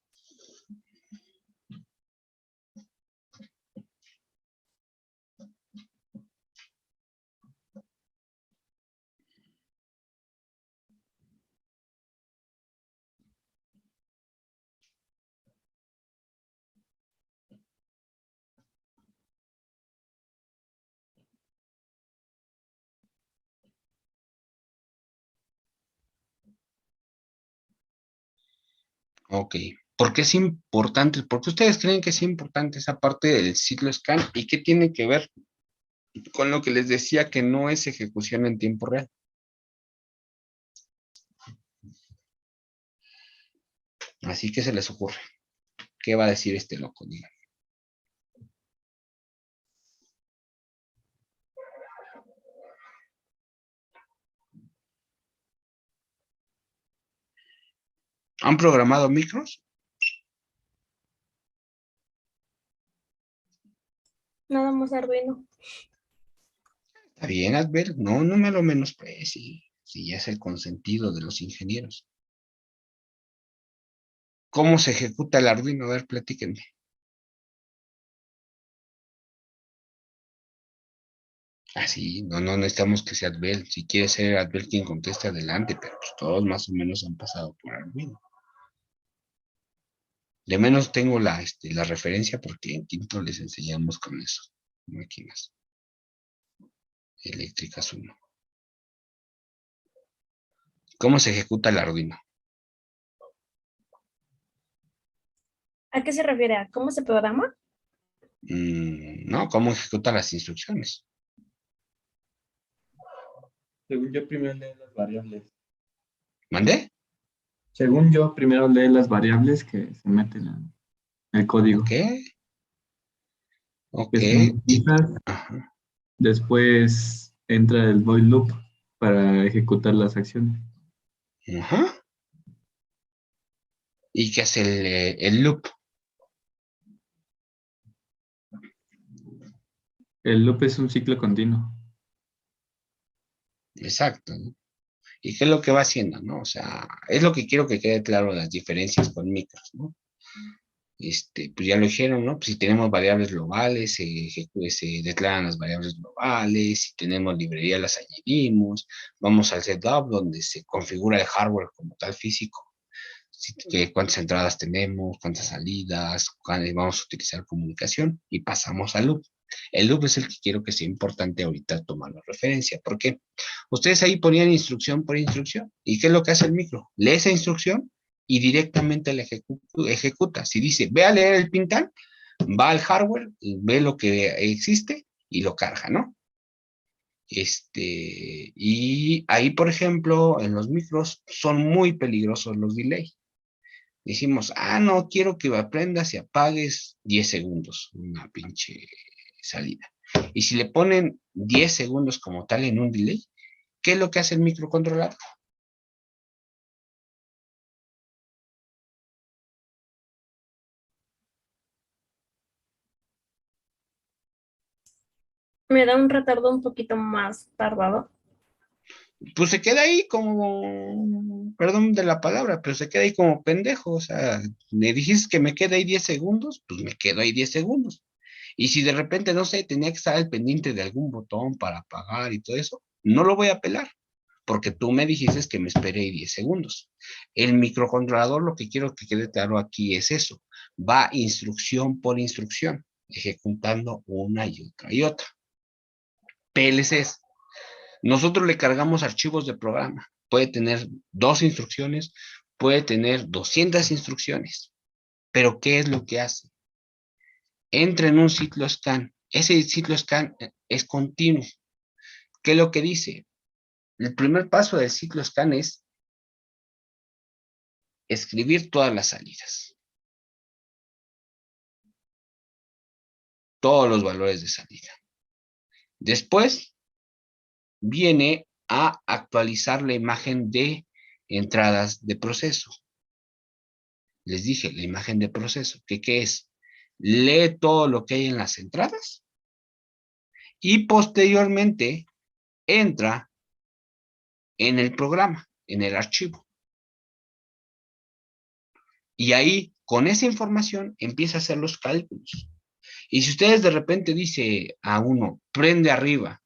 Ok. ¿Por qué es importante? ¿Por qué ustedes creen que es importante esa parte del ciclo scan? ¿Y qué tiene que ver con lo que les decía que no es ejecución en tiempo real? Así que se les ocurre. ¿Qué va a decir este loco? Diga. ¿Han programado micros? Nada más Arduino. Está bien, Adver. No, no me lo menosprecies. Si ya es el consentido de los ingenieros. ¿Cómo se ejecuta el Arduino? A ver, platíquenme. Así, no necesitamos que sea Advel. Si quiere ser Advel quien conteste, adelante, pero pues todos más o menos han pasado por Arduino. De menos tengo la referencia porque en quinto les enseñamos con eso. Máquinas eléctricas 1. ¿Cómo se ejecuta el Arduino? ¿A qué se refiere? ¿A cómo se programa? No, ¿cómo ejecuta las instrucciones? Según yo, primero lee las variables. ¿Mandé? Según yo, primero lee las variables que se meten en el código. Ok. Ok. Que son fijas. Ajá. Después entra el void loop para ejecutar las acciones. Ajá. ¿Y qué hace el loop? El loop es un ciclo continuo. Exacto, ¿no? ¿Y qué es lo que va haciendo, no? O sea, es lo que quiero que quede claro las diferencias con micros, ¿no? Pues ya lo dijeron, ¿no? Pues si tenemos variables globales, se declaran las variables globales, si tenemos librería las añadimos, vamos al setup donde se configura el hardware como tal físico, cuántas entradas tenemos, cuántas salidas, vamos a utilizar comunicación y pasamos al loop. El loop es el que quiero que sea importante ahorita tomar la referencia. ¿Por qué? Ustedes ahí ponían instrucción por instrucción. ¿Y qué es lo que hace el micro? Lee esa instrucción y directamente la ejecuta. Si dice, ve a leer el pintal, va al hardware, ve lo que existe y lo carga, ¿no? Y ahí, por ejemplo, en los micros son muy peligrosos los delays. Decimos, no, quiero que aprendas y apagues 10 segundos, una pinche salida. Y si le ponen 10 segundos como tal en un delay, ¿qué es lo que hace el microcontrolador? Me da un retardo un poquito más tardado. Pues se queda ahí como, perdón de la palabra, pero se queda ahí como pendejo. O sea, me dijiste que me queda ahí 10 segundos, pues me quedo ahí 10 segundos. Y si de repente, no sé, tenía que estar al pendiente de algún botón para apagar y todo eso, no lo voy a apelar, porque tú me dijiste que me esperé 10 segundos. El microcontrolador, lo que quiero que quede claro aquí es eso. Va instrucción por instrucción, ejecutando una y otra y otra. PLCs. Nosotros le cargamos archivos de programa. Puede tener 2 instrucciones, puede tener 200 instrucciones. Pero ¿qué es lo que hace? Entra en un ciclo scan. Ese ciclo scan es continuo. ¿Qué es lo que dice? El primer paso del ciclo scan es escribir todas las salidas. Todos los valores de salida. Después viene a actualizar la imagen de entradas de proceso. Les dije, la imagen de proceso. ¿Qué es? Lee todo lo que hay en las entradas y posteriormente entra en el programa, en el archivo. Y ahí, con esa información, empieza a hacer los cálculos. Y si ustedes de repente dice a uno, prende arriba,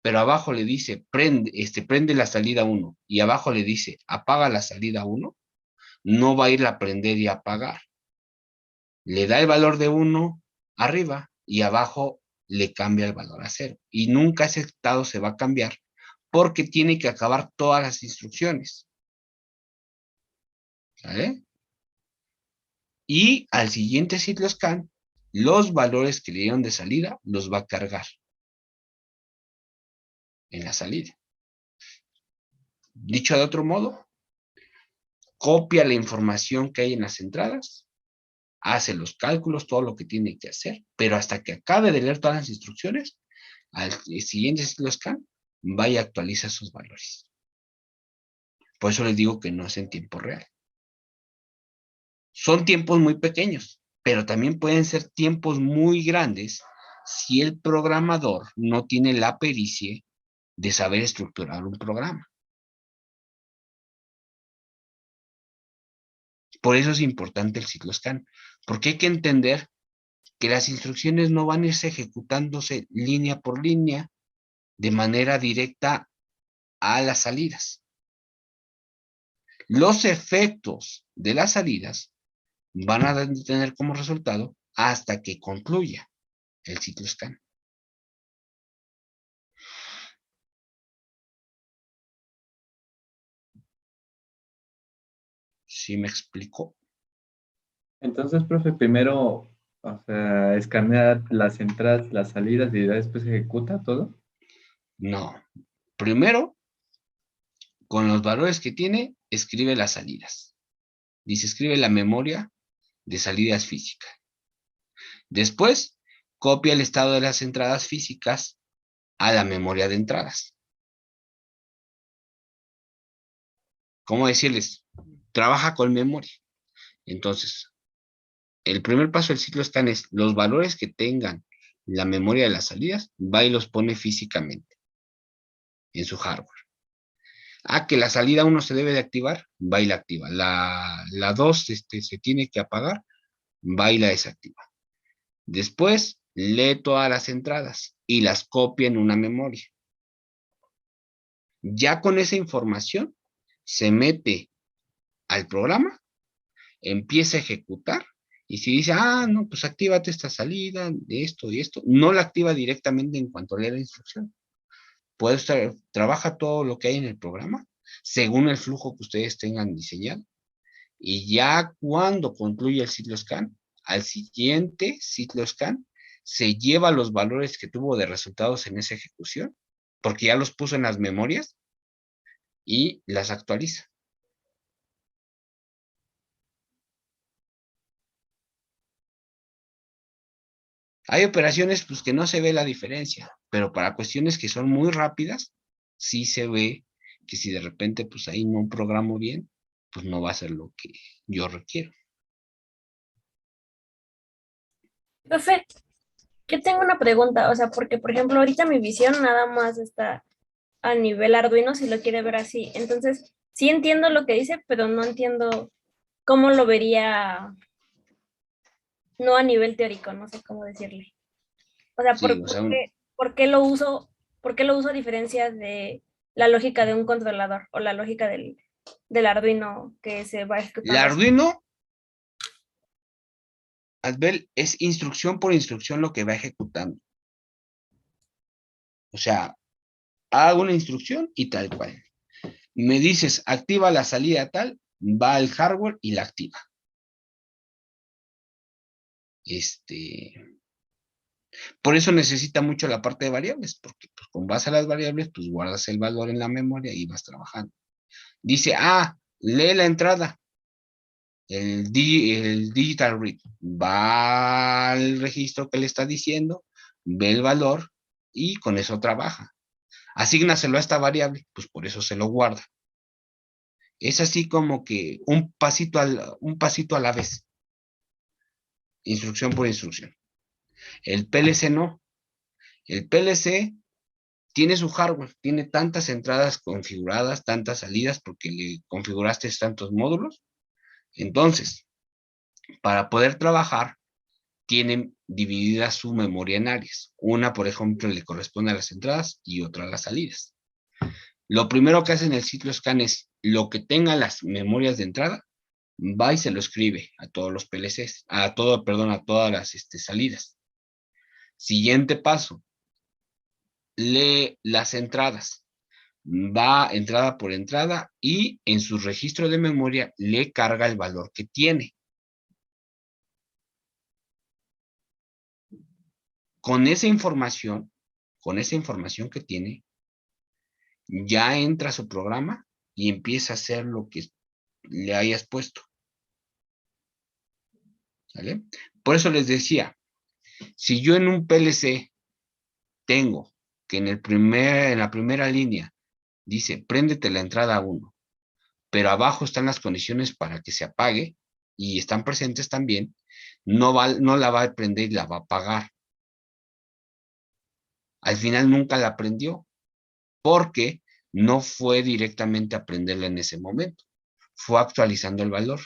pero abajo le dice, prende la salida 1, y abajo le dice, apaga la salida 1, no va a ir a prender y a apagar. Le da el valor de 1 arriba y abajo le cambia el valor a 0. Y nunca ese estado se va a cambiar porque tiene que acabar todas las instrucciones. ¿Vale? Y al siguiente ciclo scan, los valores que le dieron de salida los va a cargar en la salida. Dicho de otro modo, copia la información que hay en las entradas, hace los cálculos, todo lo que tiene que hacer, pero hasta que acabe de leer todas las instrucciones, al siguiente ciclo scan, va y actualiza sus valores. Por eso les digo que no es en tiempo real. Son tiempos muy pequeños, pero también pueden ser tiempos muy grandes si el programador no tiene la pericia de saber estructurar un programa. Por eso es importante el ciclo scan, porque hay que entender que las instrucciones no van a irse ejecutándose línea por línea de manera directa a las salidas. Los efectos de las salidas van a tener como resultado hasta que concluya el ciclo scan. ¿Sí me explico? Entonces, profe, primero, o sea, escanear las entradas, las salidas y ya después ejecuta todo. No. Primero, con los valores que tiene, escribe las salidas. Dice, escribe la memoria de salidas físicas. Después, copia el estado de las entradas físicas a la memoria de entradas. ¿Cómo decirles? Trabaja con memoria. Entonces, el primer paso del ciclo scan es los valores que tengan la memoria de las salidas, va y los pone físicamente en su hardware. Que la salida 1 se debe de activar, va y la activa. La 2 se tiene que apagar, va y la desactiva. Después, lee todas las entradas y las copia en una memoria. Ya con esa información, se mete al programa, empieza a ejecutar, y si dice, no, pues actívate esta salida, de esto y esto, no la activa directamente en cuanto lee la instrucción. Trabaja todo lo que hay en el programa, según el flujo que ustedes tengan diseñado, y ya cuando concluye el ciclo scan, al siguiente ciclo scan, se lleva los valores que tuvo de resultados en esa ejecución, porque ya los puso en las memorias, y las actualiza. Hay operaciones pues que no se ve la diferencia, pero para cuestiones que son muy rápidas, sí se ve que si de repente pues ahí no programo bien, pues no va a ser lo que yo requiero. Profe, Yo tengo una pregunta, o sea, porque por ejemplo ahorita mi visión nada más está a nivel Arduino si lo quiere ver así. Entonces, sí entiendo lo que dice, pero no entiendo cómo lo vería, no a nivel teórico, no sé cómo decirle. O sea, Sí, o sea, por qué lo uso, por qué lo uso a diferencia de la lógica de un controlador o la lógica del Arduino que se va el ejecutando así? Arduino, Adbel, es instrucción por instrucción lo que va ejecutando. O sea, hago una instrucción y tal cual. Me dices, activa la salida tal, va al hardware y la activa. Por eso necesita mucho la parte de variables, porque pues, con base a las variables, pues guardas el valor en la memoria y vas trabajando. Dice, lee la entrada, el digital read, va al registro que le está diciendo, ve el valor y con eso trabaja. Asígnaselo a esta variable, pues por eso se lo guarda. Es así como que un pasito a la vez, instrucción por instrucción. El PLC no. El PLC tiene su hardware, tiene tantas entradas configuradas, tantas salidas, porque le configuraste tantos módulos. Entonces, para poder trabajar, tienen dividida su memoria en áreas. Una, por ejemplo, le corresponde a las entradas y otra a las salidas. Lo primero que hace en el ciclo scan es lo que tenga las memorias de entrada, va y se lo escribe a todos los PLCs, a todas las salidas. Siguiente paso, lee las entradas, va entrada por entrada y en su registro de memoria le carga el valor que tiene. Con esa información que tiene, ya entra a su programa y empieza a hacer lo que le hayas puesto. ¿Sale? Por eso les decía, si yo en un PLC tengo que en la primera línea dice, préndete la entrada 1, pero abajo están las condiciones para que se apague y están presentes también, no la va a prender y la va a apagar. Al final nunca la prendió porque no fue directamente a prenderla en ese momento. Fue actualizando el valor.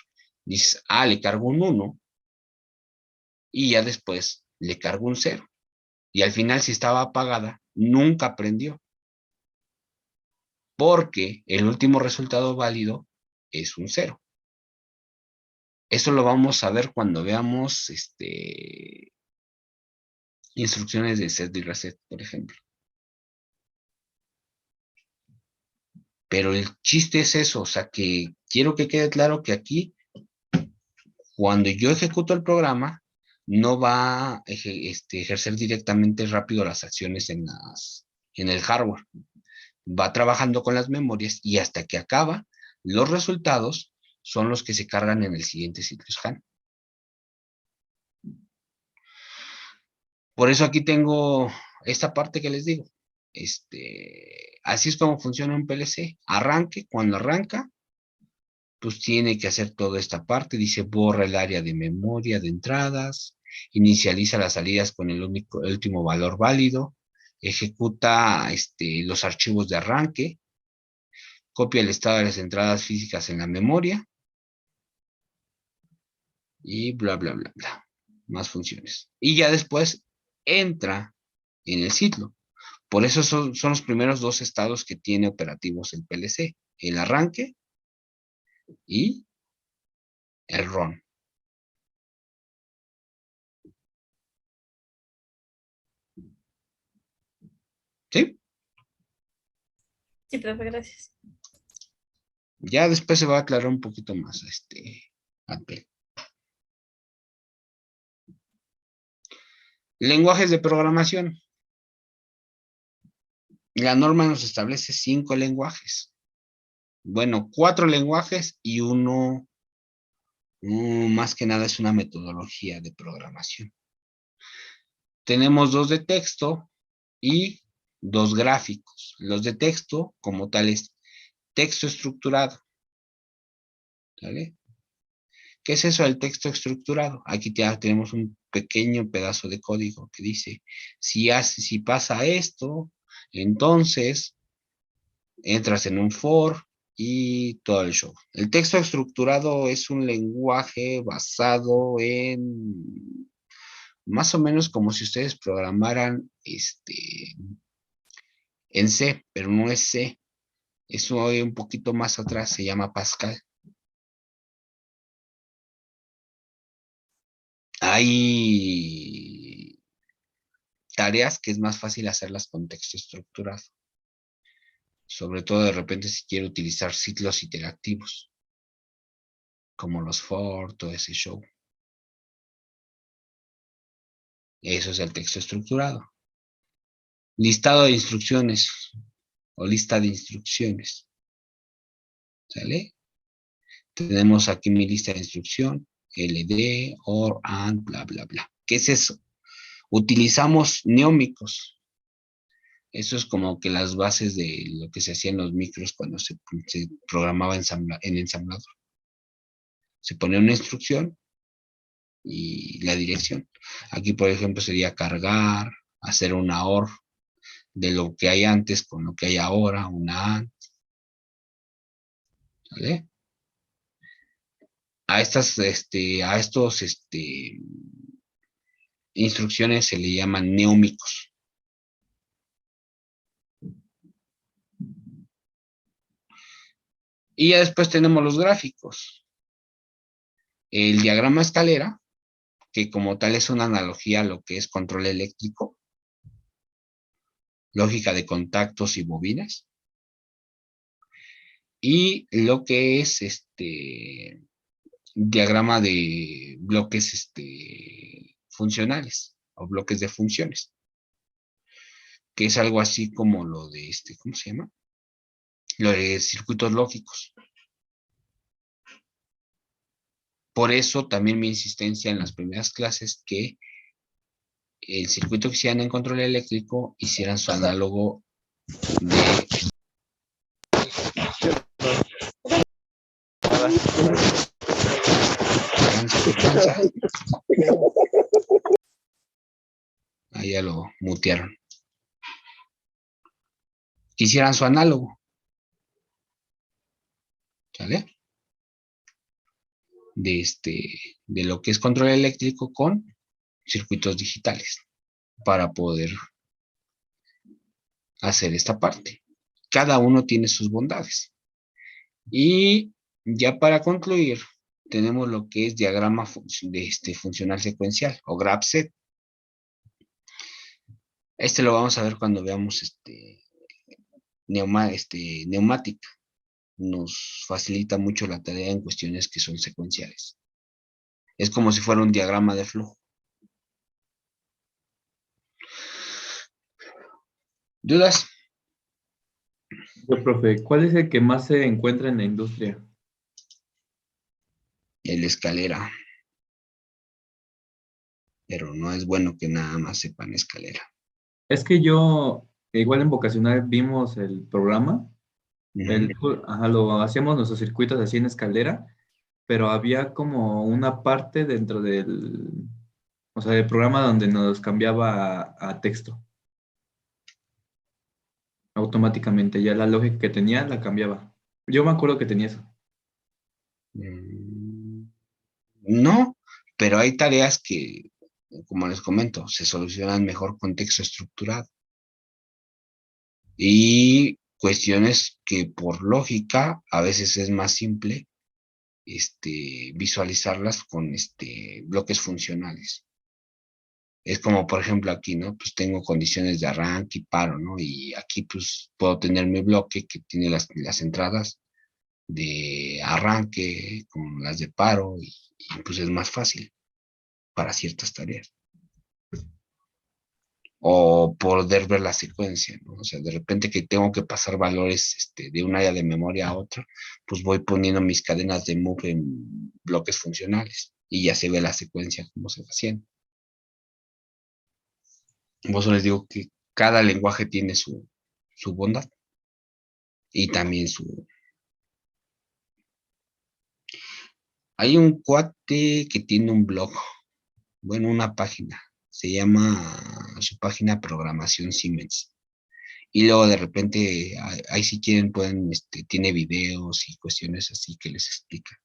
Dices, le cargo un 1 y ya después le cargo un 0. Y al final, si estaba apagada, nunca prendió. Porque el último resultado válido es un 0. Eso lo vamos a ver cuando veamos instrucciones de set y reset, por ejemplo. Pero el chiste es eso, o sea que quiero que quede claro que aquí, cuando yo ejecuto el programa, no va a ejercer directamente rápido las acciones en el hardware. Va trabajando con las memorias y hasta que acaba, los resultados son los que se cargan en el siguiente ciclo scan. Por eso aquí tengo esta parte que les digo. Así es como funciona un PLC. Arranque, cuando arranca, pues tiene que hacer toda esta parte. Dice, borra el área de memoria de entradas, inicializa las salidas con el último valor válido, ejecuta los archivos de arranque, copia el estado de las entradas físicas en la memoria y bla, bla, bla, bla. Más funciones. Y ya después entra en el ciclo. Por eso son los primeros dos estados que tiene operativos el PLC. El arranque y el run. ¿Sí? Sí, profe, gracias. Ya después se va a aclarar un poquito más Apple. Lenguajes de programación. La norma nos establece 5 lenguajes. Bueno, 4 lenguajes y uno, más que nada, es una metodología de programación. Tenemos 2 de texto y 2 gráficos. Los de texto, como tal, es texto estructurado. ¿Vale? ¿Qué es eso del texto estructurado? Aquí ya tenemos un pequeño pedazo de código que dice, si pasa esto, entonces entras en un for y todo el show. El texto estructurado es un lenguaje basado en más o menos como si ustedes programaran en C, pero no es C. Eso un poquito más atrás se llama Pascal. Hay tareas que es más fácil hacerlas con texto estructurado. Sobre todo de repente si quiero utilizar ciclos interactivos, como los for, todo ese show. Eso es el texto estructurado. Listado de instrucciones o lista de instrucciones. ¿Sale? Tenemos aquí mi lista de instrucción, LD, OR, AND, bla, bla, bla. ¿Qué es eso? Utilizamos neómicos. Eso es como que las bases de lo que se hacía en los micros cuando se programaba en ensamblador. Se pone una instrucción y la dirección. Aquí, por ejemplo, sería cargar, hacer una OR de lo que hay antes con lo que hay ahora, una AND. ¿Vale? A estos, instrucciones se le llaman neómicos. Y ya después tenemos los gráficos. El diagrama escalera, que como tal es una analogía a lo que es control eléctrico, lógica de contactos y bobinas, y lo que es diagrama de bloques funcionales o bloques de funciones, que es algo así como lo de ¿cómo se llama? Lo de circuitos lógicos. Por eso también mi insistencia en las primeras clases que el circuito que hicieran en control eléctrico hicieran su análogo de ahí ya lo mutearon. Que hicieran su análogo. ¿Sale? De lo que es control eléctrico con circuitos digitales para poder hacer esta parte. Cada uno tiene sus bondades. Y ya para concluir, tenemos lo que es diagrama funcional secuencial o graph set. Lo vamos a ver cuando veamos neumática. Nos facilita mucho la tarea en cuestiones que son secuenciales. Es como si fuera un diagrama de flujo. ¿Dudas? Profe, ¿cuál es el que más se encuentra en la industria? El escalera. Pero no es bueno que nada más sepan escalera. Es que yo, igual en vocacional vimos el programa, lo hacíamos nuestros circuitos así en escalera, pero había como una parte dentro del programa donde nos cambiaba a texto. Automáticamente, ya la lógica que tenía la cambiaba. Yo me acuerdo que tenía eso. No, pero hay tareas que, como les comento, se solucionan mejor con texto estructurado. Y cuestiones que por lógica a veces es más simple visualizarlas con bloques funcionales. Es como, por ejemplo, aquí, ¿no? Pues tengo condiciones de arranque y paro, ¿no? Y aquí, pues, puedo tener mi bloque que tiene las entradas de arranque con las de paro y pues es más fácil para ciertas tareas. O poder ver la secuencia, ¿no? O sea, de repente que tengo que pasar valores de un área de memoria a otra, pues voy poniendo mis cadenas de move en bloques funcionales y ya se ve la secuencia como se va haciendo. Por eso les digo que cada lenguaje tiene su bondad y también Hay un cuate que tiene un blog, bueno, una página, se llama su página Programación Siemens. Y luego de repente, ahí si quieren pueden, tiene videos y cuestiones así que les explica.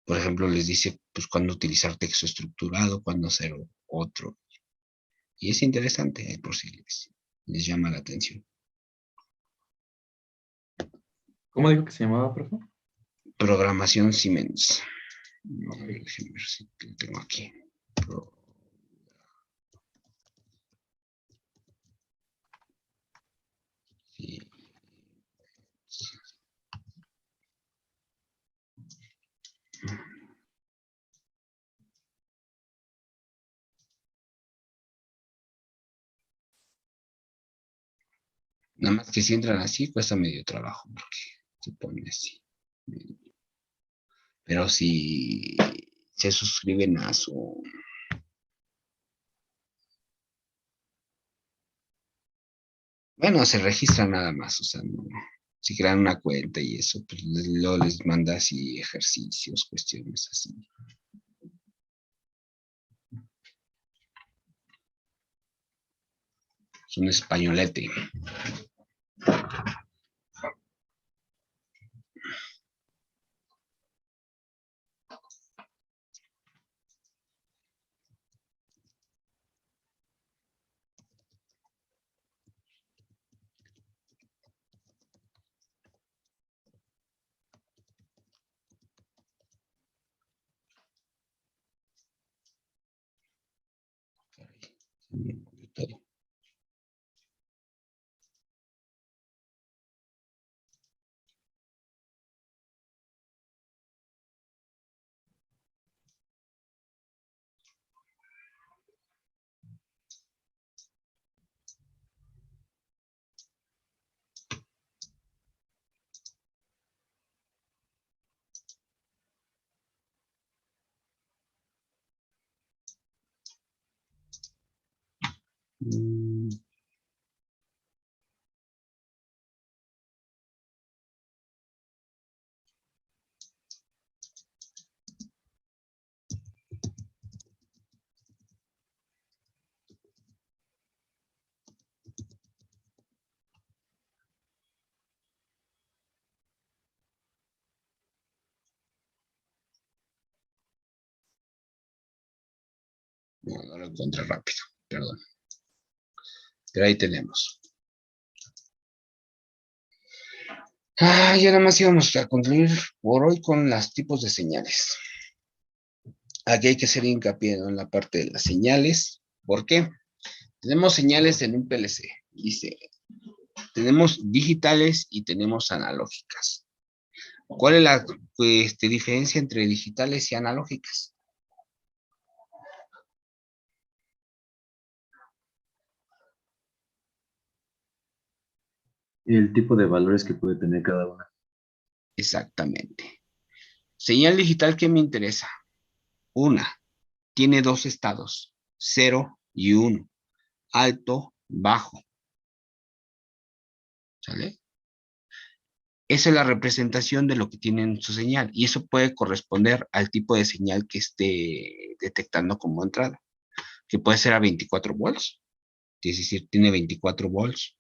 Por ejemplo, les dice pues cuándo utilizar texto estructurado, cuándo hacer otro. Y es interesante, por si les llama la atención. ¿Cómo dijo que se llamaba, profe? Programación Siemens. A ver, déjenme ver si lo tengo aquí. Sí. Nada más que si entran así, cuesta medio trabajo, porque se pone así. Pero si se suscriben a su... Bueno, se registran nada más, o sea, no, si crean una cuenta y eso, pues luego les manda así ejercicios, cuestiones así. Es un españolete. Todo. Mm. No, no lo encontré rápido, perdón. Pero ahí tenemos. Ya nada más íbamos a concluir por hoy con los tipos de señales. Aquí hay que hacer hincapié, ¿no?, en la parte de las señales. ¿Por qué? Tenemos señales en un PLC. Dice, tenemos digitales y tenemos analógicas. ¿Cuál es la diferencia entre digitales y analógicas? El tipo de valores que puede tener cada una. Exactamente. Señal digital, ¿qué me interesa? Una, tiene dos estados, 0 y 1, alto, bajo. ¿Sale? Esa es la representación de lo que tiene en su señal y eso puede corresponder al tipo de señal que esté detectando como entrada, que puede ser a 24 volts, es decir, tiene 24 volts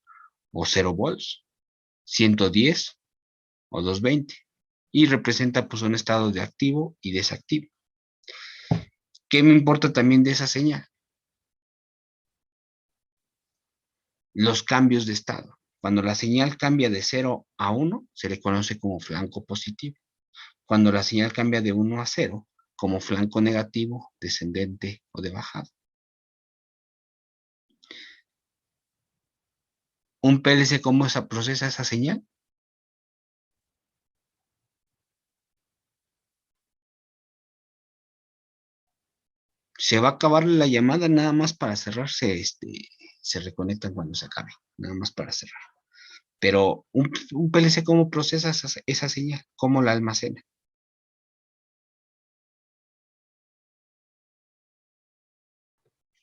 o 0 volts, 110 o 220 y representa pues un estado de activo y desactivo. ¿Qué me importa también de esa señal? Los cambios de estado. Cuando la señal cambia de 0 a 1, se le conoce como flanco positivo. Cuando la señal cambia de 1 a 0, como flanco negativo, descendente o de bajada. ¿Un PLC cómo se procesa esa señal? Se va a acabar la llamada nada más para cerrarse, se reconectan cuando se acabe, nada más para cerrar. Pero un PLC cómo procesa esa señal, cómo la almacena.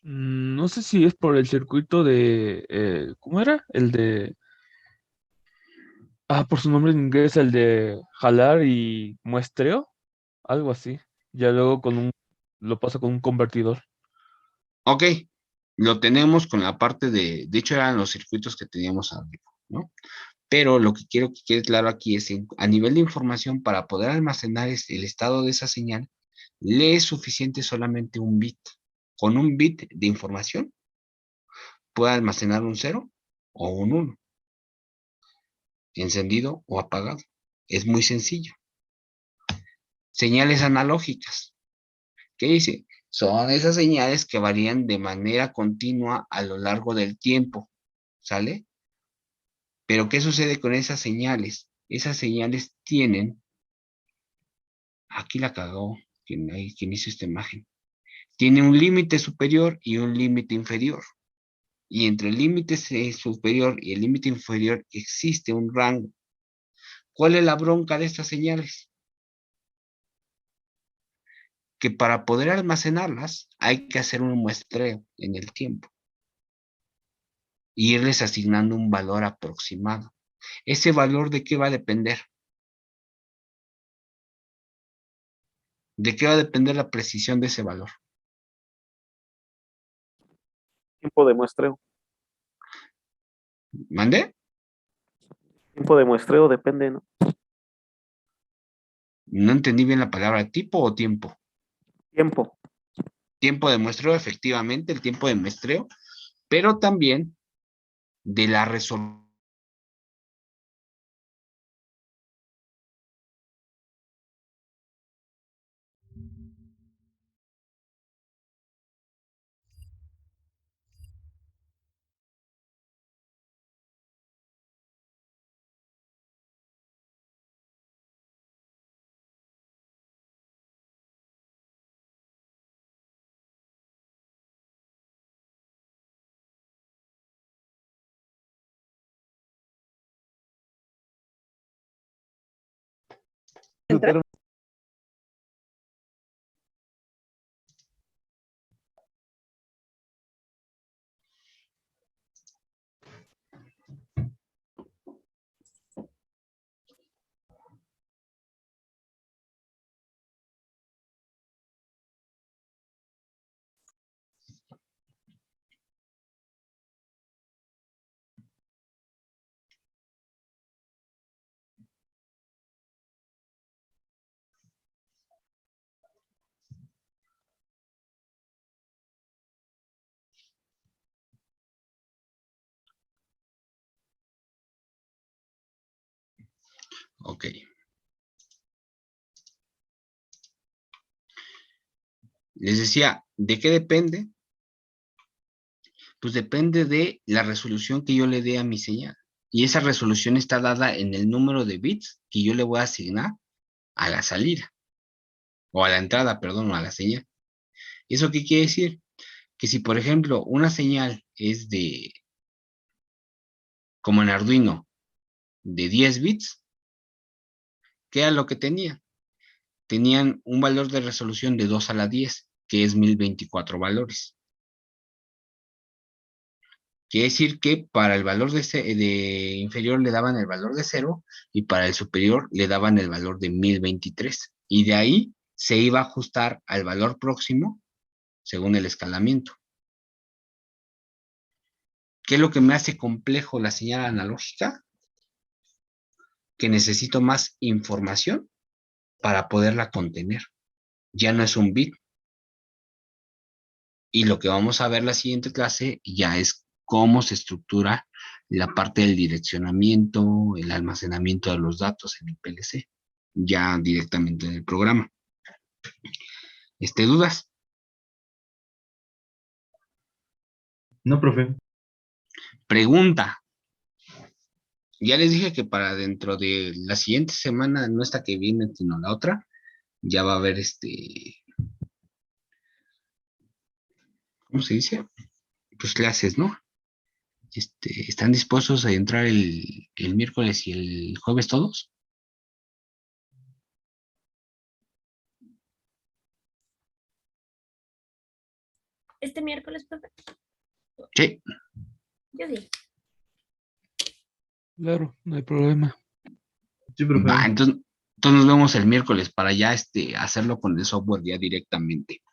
No sé si es por el circuito de, ¿cómo era? El de Por su nombre en inglés, el de jalar y muestreo, algo así. Ya luego lo pasa con un convertidor. Ok, lo tenemos con la parte de hecho eran los circuitos que teníamos arriba, ¿no? Pero lo que quiero que quede claro aquí es, a nivel de información, para poder almacenar el estado de esa señal, le es suficiente solamente un bit. Con un bit de información, puede almacenar un 0 o un 1, encendido o apagado. Es muy sencillo. Señales analógicas. ¿Qué dice? Son esas señales que varían de manera continua a lo largo del tiempo, ¿sale? Pero ¿qué sucede con esas señales? Esas señales tienen, aquí la cagó quien hizo esta imagen, tiene un límite superior y un límite inferior. Y entre el límite superior y el límite inferior existe un rango. ¿Cuál es la bronca de estas señales? Que para poder almacenarlas hay que hacer un muestreo en el tiempo y irles asignando un valor aproximado. ¿Ese valor de qué va a depender? ¿De qué va a depender la precisión de ese valor? Tiempo de muestreo. ¿Mande? Tiempo de muestreo depende, ¿no? No entendí bien la palabra, ¿tipo o tiempo? Tiempo. Tiempo de muestreo, efectivamente, el tiempo de muestreo, pero también de la resolución. ¿Entra? Ok. Les decía, ¿de qué depende? Pues depende de la resolución que yo le dé a mi señal. Y esa resolución está dada en el número de bits que yo le voy a asignar a la salida, o a la entrada, perdón, o a la señal. ¿Eso qué quiere decir? Que si, por ejemplo, una señal es como en Arduino, de 10 bits, ¿qué era lo que tenía? Tenían un valor de resolución de 2 a la 10, que es 1024 valores. Quiere decir que para el valor de inferior le daban el valor de 0 y para el superior le daban el valor de 1023. Y de ahí se iba a ajustar al valor próximo según el escalamiento. ¿Qué es lo que me hace complejo la señal analógica? Que necesito más información para poderla contener. Ya no es un bit. Y lo que vamos a ver la siguiente clase ya es cómo se estructura la parte del direccionamiento, el almacenamiento de los datos en el PLC, ya directamente en el programa. ¿Dudas? No, profe. Pregunta. Ya les dije que para dentro de la siguiente semana, no esta que viene, sino la otra, ya va a haber ¿cómo se dice? Pues clases, ¿no? ¿Están dispuestos a entrar el miércoles y el jueves todos? Este miércoles, profe. Sí. Yo sí. Claro, no hay problema. Sí, profe. Va, entonces nos vemos el miércoles para ya hacerlo con el software ya directamente.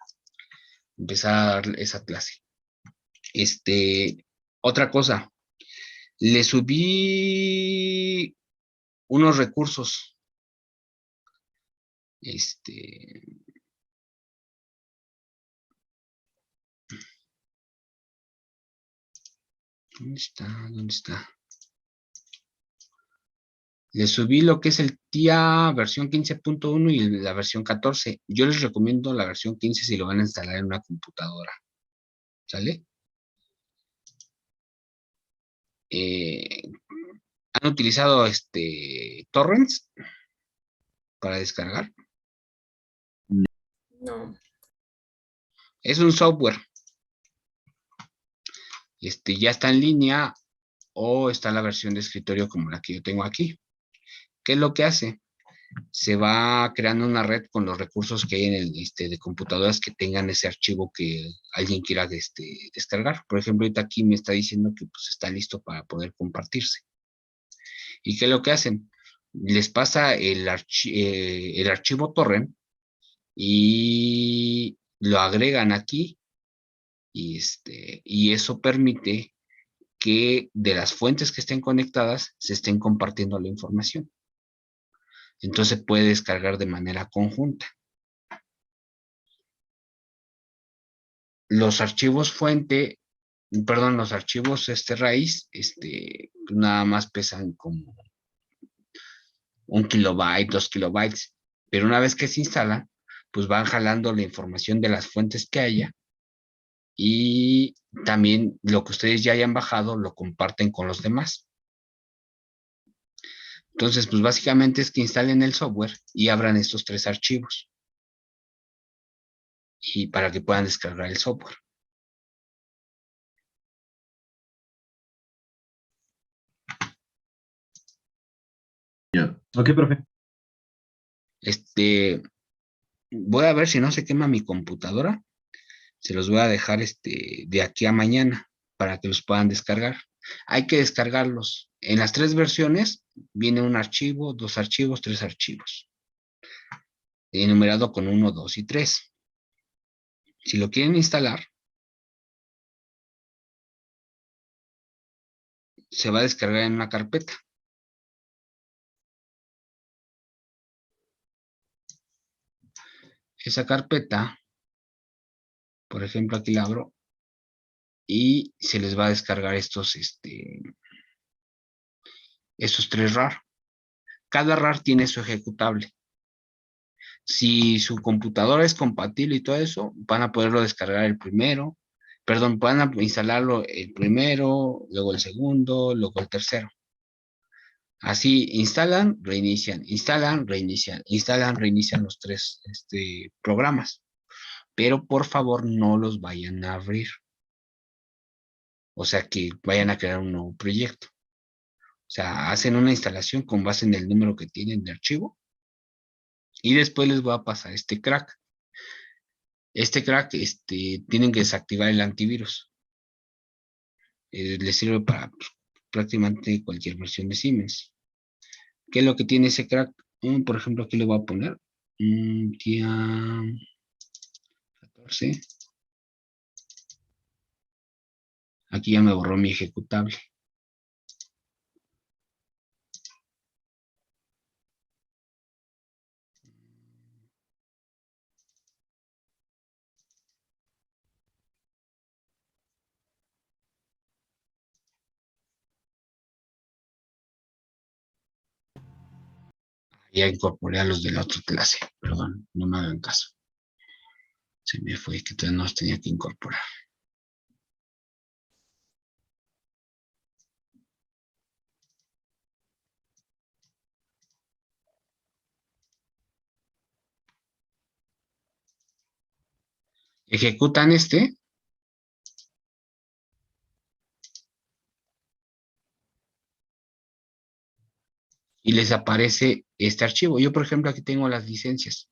Empezar esa clase. Otra cosa, le subí unos recursos. ¿Dónde está? ¿Dónde está? Le subí lo que es el TIA versión 15.1 y la versión 14. Yo les recomiendo la versión 15 si lo van a instalar en una computadora. ¿Sale? ¿Han utilizado torrents para descargar? No. Es un software. Ya está en línea o está la versión de escritorio como la que yo tengo aquí. ¿Qué es lo que hace? Se va creando una red con los recursos que hay en el de computadoras que tengan ese archivo que alguien quiera descargar. Por ejemplo, ahorita aquí me está diciendo que pues, está listo para poder compartirse. ¿Y qué es lo que hacen? Les pasa el archivo torrent y lo agregan aquí y eso permite que de las fuentes que estén conectadas se estén compartiendo la información. Entonces puede descargar de manera conjunta. Los archivos los archivos raíz, nada más pesan como 1 kilobyte, 2 kilobytes, pero una vez que se instalan, pues van jalando la información de las fuentes que haya y también lo que ustedes ya hayan bajado lo comparten con los demás. Entonces, pues básicamente es que instalen el software y abran estos 3 archivos y para que puedan descargar el software. Ya. Ok, profe. Voy a ver si no se quema mi computadora. Se los voy a dejar de aquí a mañana para que los puedan descargar. Hay que descargarlos. En las 3 versiones viene un archivo, 2 archivos, 3 archivos. Enumerado con 1, 2 y 3. Si lo quieren instalar, se va a descargar en una carpeta. Esa carpeta, por ejemplo, aquí la abro y se les va a descargar estos 3 RAR. Cada RAR tiene su ejecutable. Si su computadora es compatible y todo eso, van a poderlo descargar el primero. Perdón, van a instalarlo el primero, luego el segundo, luego el tercero. Así instalan, reinician, instalan, reinician, instalan, reinician los 3 programas. Pero por favor no los vayan a abrir. O sea, que vayan a crear un nuevo proyecto. O sea, hacen una instalación con base en el número que tienen de archivo. Y después les voy a pasar este crack. Este crack, tienen que desactivar el antivirus. Les sirve para pues, prácticamente cualquier versión de Siemens. ¿Qué es lo que tiene ese crack? Por ejemplo, aquí le voy a poner día 14. Aquí ya me borró mi ejecutable. Ya incorporé a los de la otra clase. Perdón, no me hagan caso. Se me fue que todavía no los tenía que incorporar. Ejecutan y les aparece este archivo. Yo, por ejemplo, aquí tengo las licencias.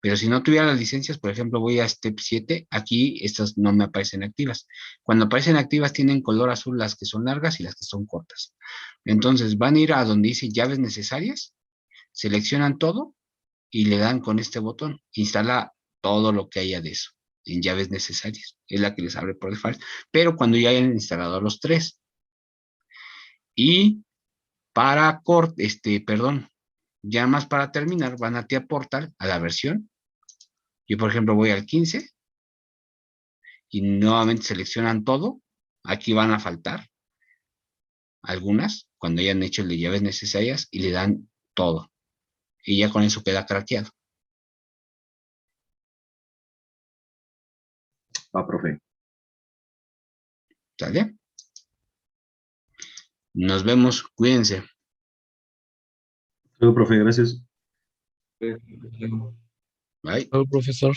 Pero si no tuviera las licencias, por ejemplo, voy a Step 7, aquí estas no me aparecen activas. Cuando aparecen activas tienen color azul las que son largas y las que son cortas. Entonces van a ir a donde dice llaves necesarias seleccionan todo y le dan con este botón, instala todo lo que haya de eso en llaves necesarias. Es la que les abre por default, pero cuando ya hayan instalado los 3. Y para perdón, ya más para terminar, van a TIA Portal a la versión. Yo, por ejemplo, voy al 15 y nuevamente seleccionan todo. Aquí van a faltar algunas cuando hayan hecho el de llaves necesarias y le dan todo. Y ya con eso queda craqueado. Va, profe. ¿Sale? Nos vemos, cuídense. Luego, profe, gracias. Bye. Al profesor.